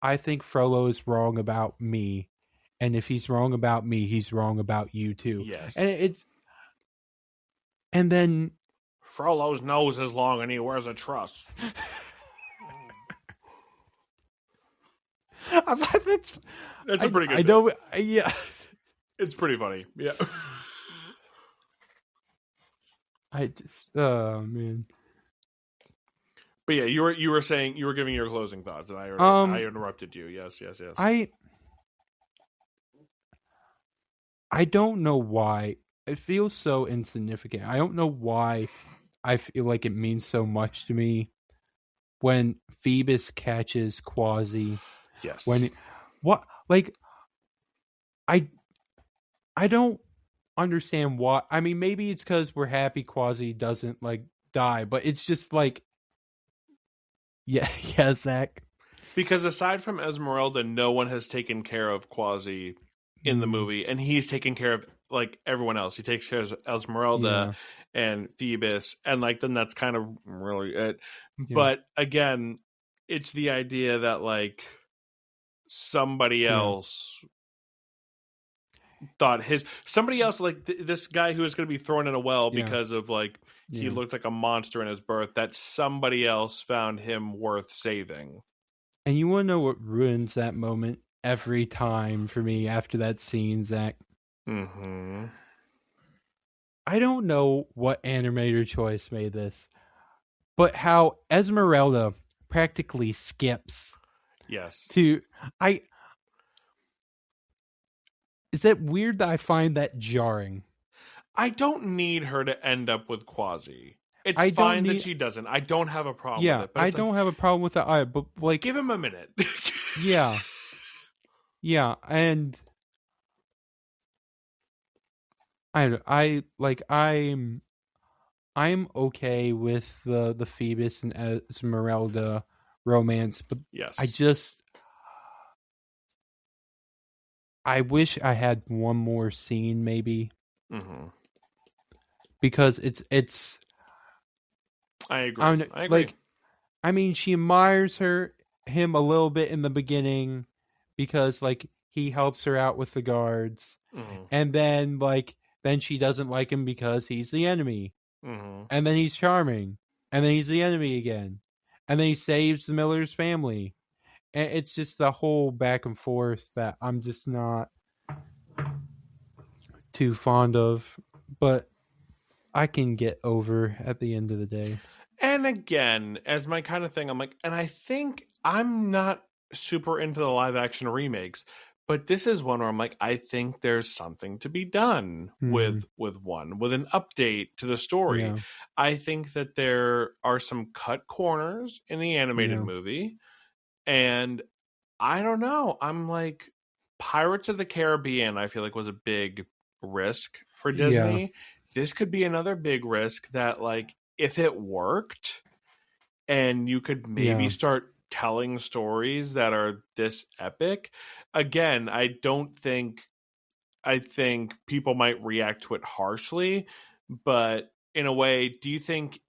I think Frollo is wrong about me. And if he's wrong about me, he's wrong about you too. Yes. And then Frollo's nose is long and he wears a truss. That's a pretty good. I know. Yeah, it's pretty funny. Yeah. Man. But yeah, you were saying, you were giving your closing thoughts, and I interrupted you. Yes. I don't know why it feels so insignificant. I don't know why I feel like it means so much to me when Phoebus catches Quasi. Yes. I don't understand why. I mean, maybe it's because we're happy Quasi doesn't like die, but it's just like, yeah, Zach. Because aside from Esmeralda, no one has taken care of Quasi in the movie, and he's taken care of like everyone else. He takes care of Esmeralda and Phoebus, and like then that's kind of really it. Yeah. But again, it's the idea that like somebody else thought somebody else like this guy who was going to be thrown in a well because of like he looked like a monster in his birth, that somebody else found him worth saving. And you want to know what ruins that moment every time for me after that scene, Zach? Mm-hmm. I don't know what animator choice made this, but how Esmeralda practically skips. Yes. Is that weird that I find that jarring? I don't need her to end up with Quasi. It's fine that she doesn't. I don't have a problem with it. But I don't have a problem with that either, but like... Give him a minute. Yeah. Yeah, and... I'm okay with the Phoebus and Esmeralda romance, but yes. I wish I had one more scene, maybe. Mm-hmm. Because it's. I agree. I agree. Like, I mean, she admires him a little bit in the beginning, because like he helps her out with the guards, and then then she doesn't like him because he's the enemy, and then he's charming, and then he's the enemy again, and then he saves the Miller's family. And it's just the whole back and forth that I'm just not too fond of, but I can get over at the end of the day. And again, as my kind of thing, I'm like, and I think I'm not super into the live action remakes, but this is one where I'm like, I think there's something to be done with an update to the story. Yeah. I think that there are some cut corners in the animated movie. And I don't know. I'm like, Pirates of the Caribbean, I feel like was a big risk for Disney. Yeah. This could be another big risk that, like, if it worked and you could maybe start telling stories that are this epic, again, I think people might react to it harshly, but in a way, do you think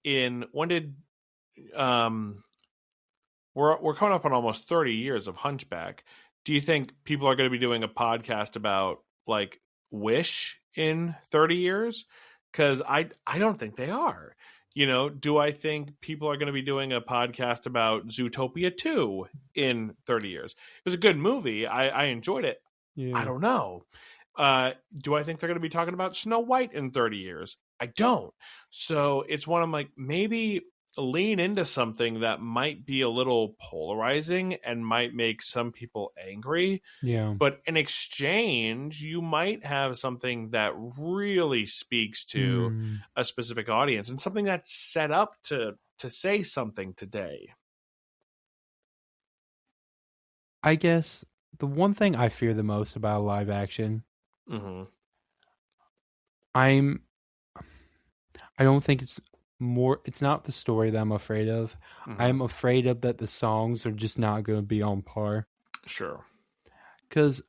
we're coming up on almost 30 years of Hunchback. Do you think people are going to be doing a podcast about like Wish in 30 years? Because I don't think they are. You know, do I think people are going to be doing a podcast about Zootopia 2 in 30 years? It was a good movie. I enjoyed it. Yeah. I don't know. Do I think they're going to be talking about Snow White in 30 years? I don't. So it's one I'm like, maybe lean into something that might be a little polarizing and might make some people angry. Yeah. But in exchange, you might have something that really speaks to a specific audience and something that's set up to say something today. I guess the one thing I fear the most about live action, I don't think it's not the story that I'm afraid of. I'm afraid of that the songs are just not going to be on par. Sure. Because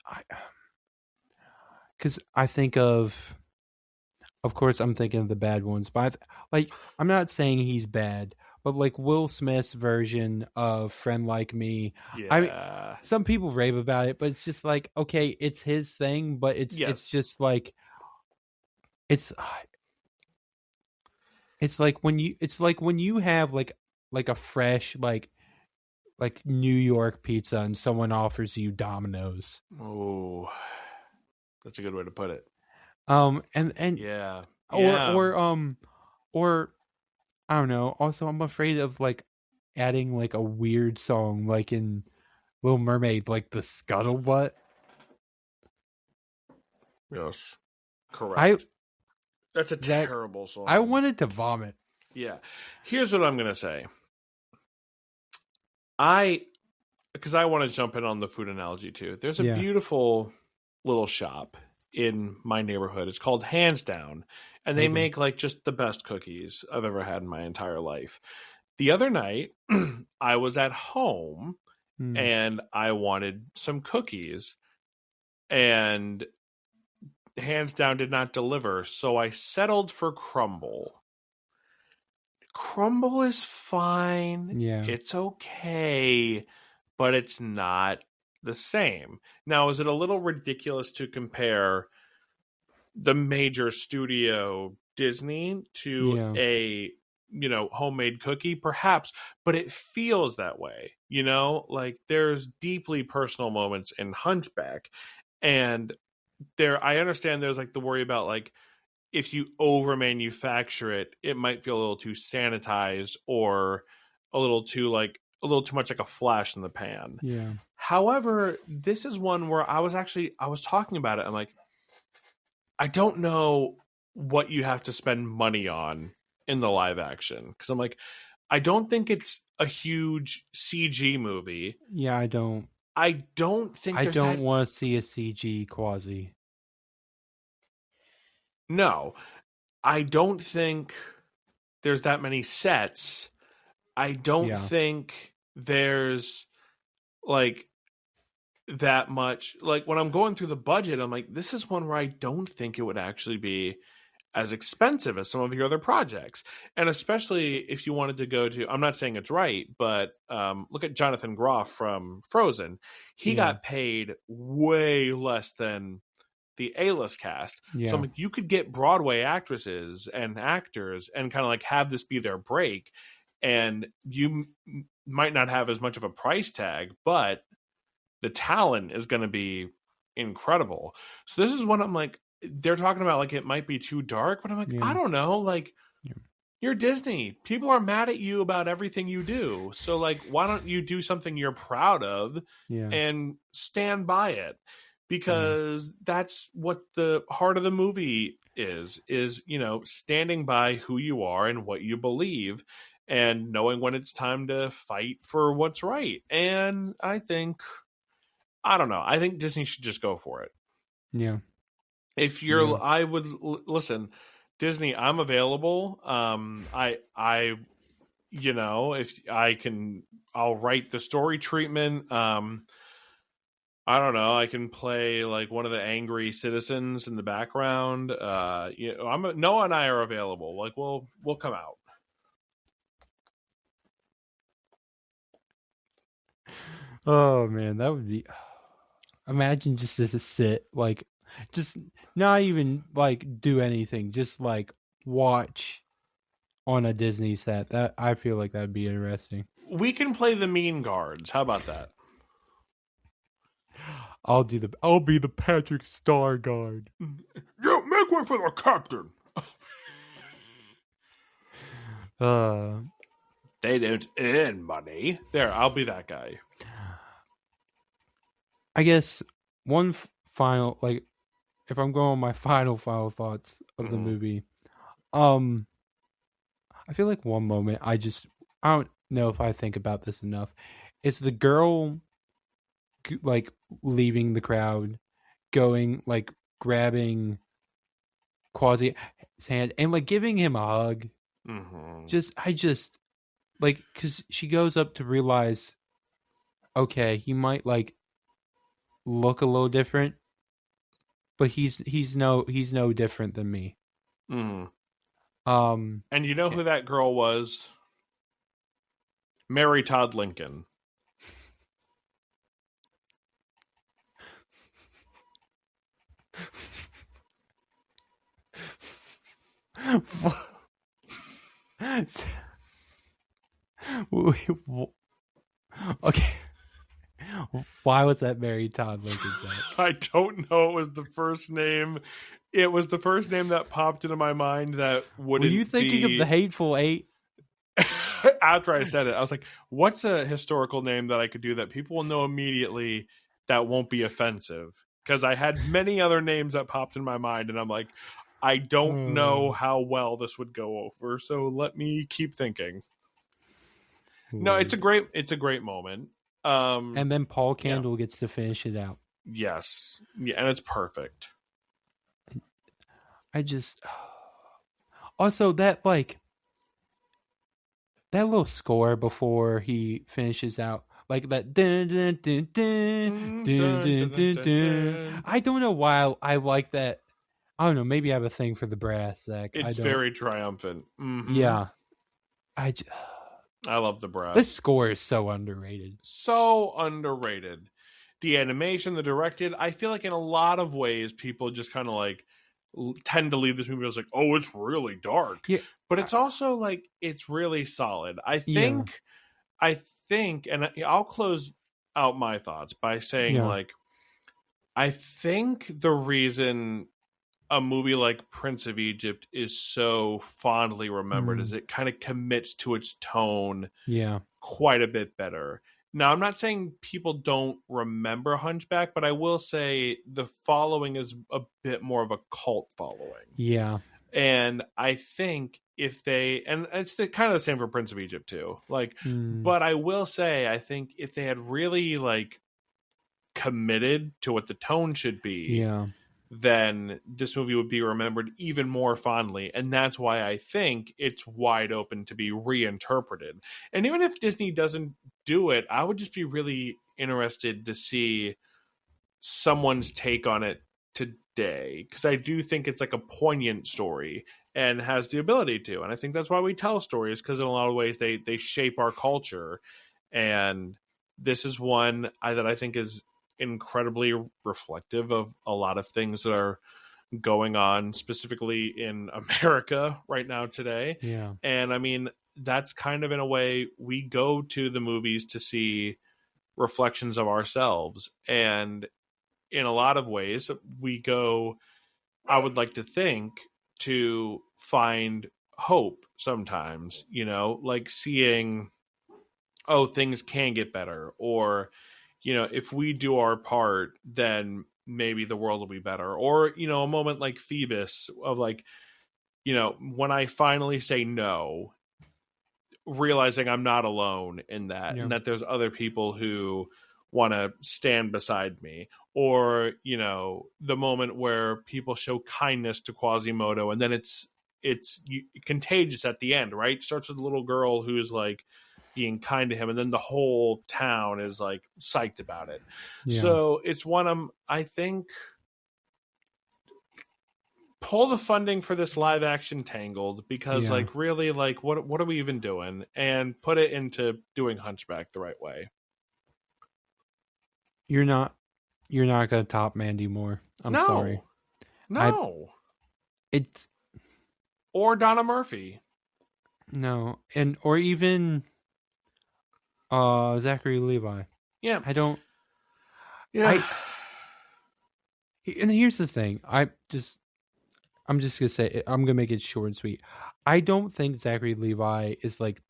I think of course I'm thinking of the bad ones, but I'm not saying he's bad, but like Will Smith's version of Friend Like Me. Yeah. I mean, some people rave about it, but it's just like, okay, it's his thing, but it's just like It's like when you have like a fresh like New York pizza and someone offers you Domino's. Oh, that's a good way to put it. And yeah. Or I don't know. Also, I'm afraid of like adding like a weird song like in Little Mermaid, like the Scuttlebutt. Yes, correct. That's a terrible song. I wanted to vomit. Yeah. Here's what I'm going to say. Because I want to jump in on the food analogy too. There's a beautiful little shop in my neighborhood. It's called Hands Down. And they make like just the best cookies I've ever had in my entire life. The other night, I was at home and I wanted some cookies. And Hands Down did not deliver, so I settled for Crumble. Crumble is fine. Yeah. It's okay, but it's not the same. Now, is it a little ridiculous to compare the major studio Disney to a homemade cookie? Perhaps, but it feels that way. Like there's deeply personal moments in Hunchback, and I understand there's like the worry about like if you over manufacture it, it might feel a little too sanitized or a little too much like a flash in the pan. Yeah. However, this is one where I was talking about it. I'm like, I don't know what you have to spend money on in the live action. Because I'm like, I don't think it's a huge CG movie. Yeah, I don't think I don't want to see a CG Quasi. No, I don't think there's that many sets. I don't think there's like that much. Like when I'm going through the budget, I'm like, this is one where I don't think it would actually be as expensive as some of your other projects. And especially if you wanted to go to, I'm not saying it's right, but look at Jonathan Groff from Frozen. He got paid way less than the A-list cast. Yeah. So I'm like, you could get Broadway actresses and actors and kind of like have this be their break. And you might not have as much of a price tag, but the talent is going to be incredible. So this is what I'm like, they're talking about like it might be too dark, but I'm like, I don't know. Like you're Disney. People are mad at you about everything you do. So like, why don't you do something you're proud of and stand by it? Because that's what the heart of the movie is, standing by who you are and what you believe and knowing when it's time to fight for what's right. And I think Disney should just go for it. Yeah. If you're, I would listen, Disney, I'm available. If I can, I'll write the story treatment. I don't know. I can play like one of the angry citizens in the background. Noah and I are available. Like we'll come out. Oh man, that would be. Imagine just as a sit, like just not even like do anything, just like watch on a Disney set. That I feel like that'd be interesting. We can play the mean guards. How about that? I'll be the Patrick Star guard. Yeah, make way for the captain. They don't earn money. There, I'll be that guy. I guess one final, like, if I'm going on my final thoughts of the movie, I feel like one moment I don't know if I think about this enough. It's the girl like leaving the crowd, going like grabbing Quasi's hand and like giving him a hug. I just like, because she goes up to realize, okay, he might like look a little different, but he's no different than me. And you know who that girl was? Mary Todd Lincoln. Okay. Why was that Mary Todd Lincoln? I don't know. It was the first name. It was the first name that popped into my mind that wouldn't. Were you thinking of the Hateful Eight? After I said it, I was like, what's a historical name that I could do that people will know immediately that won't be offensive? Because I had many other names that popped in my mind, and I'm like, I don't know how well this would go over, so let me keep thinking. No, it's a great moment. And then Paul Candle gets to finish it out. Yes. Yeah, and it's perfect. I just also that little score before he finishes out, like that dun, dun, dun, dun, dun, dun, dun, dun. I don't know why I like that. I don't know, maybe I have a thing for the brass, Zach. It's very triumphant. Yeah. I love the breath. This score is so underrated. So underrated. The animation, the directed, I feel like in a lot of ways people just kind of like tend to leave this movie as like, oh, it's really dark. Yeah. But it's also like it's really solid. I think, and I'll close out my thoughts by saying like, I think the reason a movie like Prince of Egypt is so fondly remembered is it kind of commits to its tone quite a bit better. Now, I'm not saying people don't remember Hunchback, but I will say the following is a bit more of a cult following. Yeah. And I think if they, and it's kind of the same for Prince of Egypt too, like, but I will say, I think if they had really like committed to what the tone should be, then this movie would be remembered even more fondly. And that's why I think it's wide open to be reinterpreted. And even if Disney doesn't do it, I would just be really interested to see someone's take on it today, because I do think it's like a poignant story and has the ability to. And I think that's why we tell stories, because in a lot of ways they shape our culture. And this is one that I think is incredibly reflective of a lot of things that are going on specifically in America right now today. Yeah. And I mean, that's kind of in a way we go to the movies to see reflections of ourselves. And in a lot of ways we go, I would like to think, to find hope sometimes, you know, like seeing, oh, things can get better, or, you know, if we do our part, then maybe the world will be better. Or, you know, a moment like Phoebus of like, you know, when I finally say no, realizing I'm not alone in that, and that there's other people who want to stand beside me. Or, you know, the moment where people show kindness to Quasimodo, and then it's contagious at the end, right? It starts with a little girl who's like being kind to him, and then the whole town is like psyched about it. So it's one I think, pull the funding for this live action Tangled, because like really, like what are we even doing, and put it into doing Hunchback the right way. You're not gonna top Mandy Moore. I'm sorry. No. It's or Donna Murphy. No, and or even Zachary Levi. Yeah. I don't. Yeah. And here's the thing. I'm just gonna say, I'm gonna make it short and sweet. I don't think Zachary Levi is like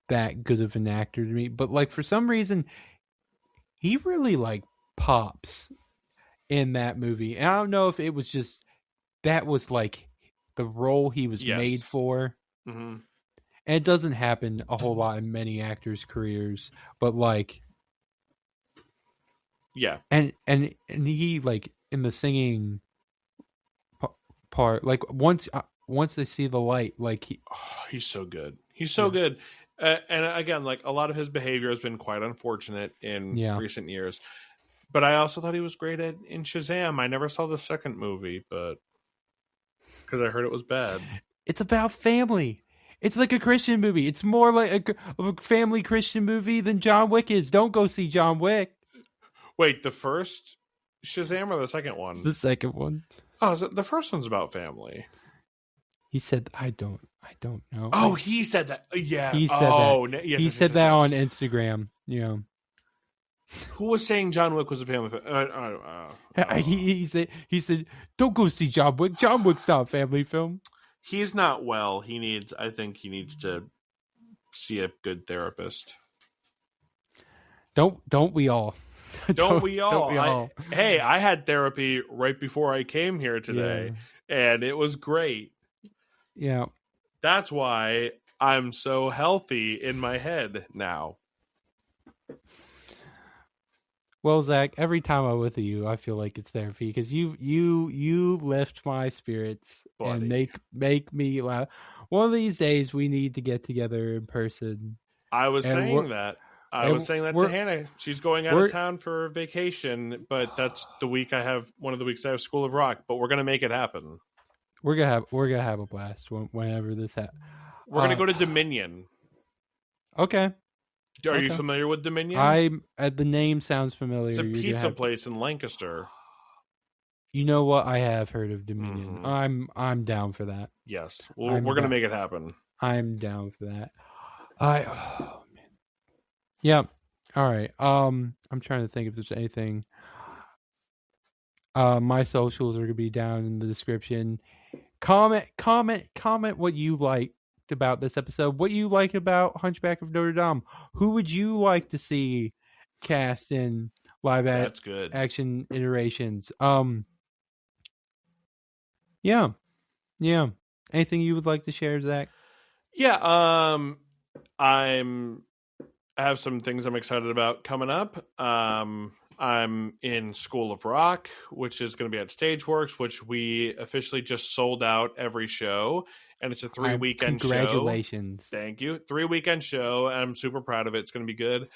that good of an actor to me, but like for some reason, he really like pops in that movie. And I don't know if it was just that was like the role he was made for. Mm-hmm. And it doesn't happen a whole lot in many actors' careers, but like, and he like in the singing part, like once they see the light, like he's so good. He's so good. And again, like a lot of his behavior has been quite unfortunate in recent years. But I also thought he was great in Shazam. I never saw the second movie, but because I heard it was bad. It's about family. It's like a Christian movie. It's more like a family Christian movie than John Wick is. Don't go see John Wick. Wait, the first Shazam or the second one? The second one. Oh, the first one's about family. He said, I don't know. Oh, he said that. Yeah. He said that. Yes, he said that on Instagram. Yeah. Who was saying John Wick was a family film? He said, don't go see John Wick. John Wick's not a family film. He's not well. I think he needs to see a good therapist. Don't we all? Don't we all? Hey, I had therapy right before I came here today, and it was great. Yeah. That's why I'm so healthy in my head now. Well, Zach, every time I'm with you, I feel like it's therapy because you lift my spirits, buddy, and make me laugh. One of these days, we need to get together in person. I was saying that. I was saying that to Hannah. She's going out of town for vacation, but that's the week one of the weeks I have School of Rock. But we're gonna make it happen. We're gonna have a blast whenever this happens. We're gonna go to Dominion. Okay. Are you familiar with Dominion? The name sounds familiar. It's a pizza place in Lancaster. You know what? I have heard of Dominion. Mm-hmm. I'm down for that. Yes, we're gonna make it happen. I'm down for that. Man. Yeah. All right. I'm trying to think if there's anything. My socials are gonna be down in the description. Comment what you liked about this episode. What you like about Hunchback of Notre Dame. Who would you like to see cast in live action iterations? Yeah. Anything you would like to share, Zach? Yeah. I have some things I'm excited about coming up. I'm in School of Rock, which is going to be at Stageworks, which we officially just sold out every show. And it's a 3-weekend show. Congratulations. Thank you. 3-weekend show. And I'm super proud of it. It's going to be good.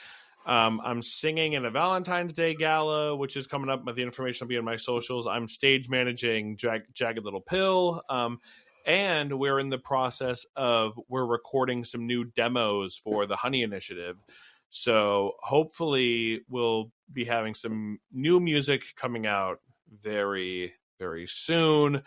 I'm singing in a Valentine's Day gala, which is coming up. But the information will be in my socials. I'm stage managing Jagged Little Pill. And we're in the process of we're recording some new demos for the Honey Initiative. So hopefully we'll be having some new music coming out very, very soon.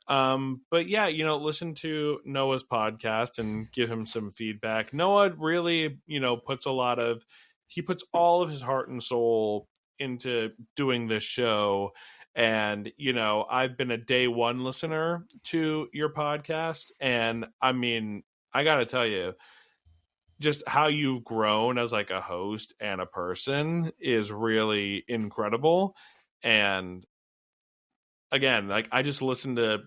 But yeah, listen to Noah's podcast and give him some feedback. Noah really, puts all of his heart and soul into doing this show. And, I've been a day one listener to your podcast. And I mean, I got to tell you, just how you've grown as like a host and a person is really incredible. And again, like I was listening to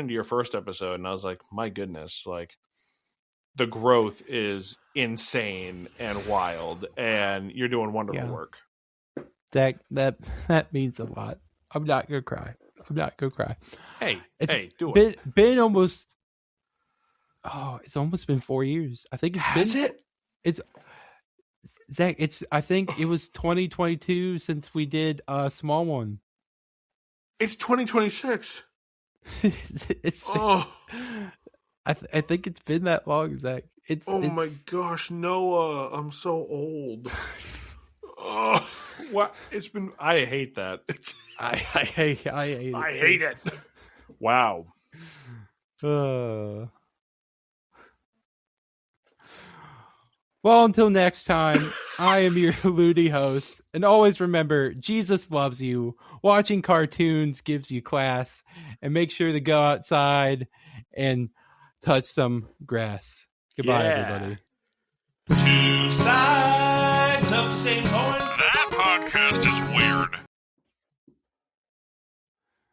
your first episode and I was like, my goodness, like the growth is insane and wild and you're doing wonderful work. Zach, that means a lot. I'm not going to cry. Hey, do it. Been almost... Oh, it's almost been 4 years. I think it's Zach. I think it was 2022 since we did a small one. It's 2026. I think it's been that long, Zach. My gosh, Noah, I'm so old. What? It's been. I hate that. I hate it. I hate it. Wow. Well, until next time, I am your Looney host. And always remember, Jesus loves you. Watching cartoons gives you class. And make sure to go outside and touch some grass. Goodbye, everybody. Two sides of the same coin.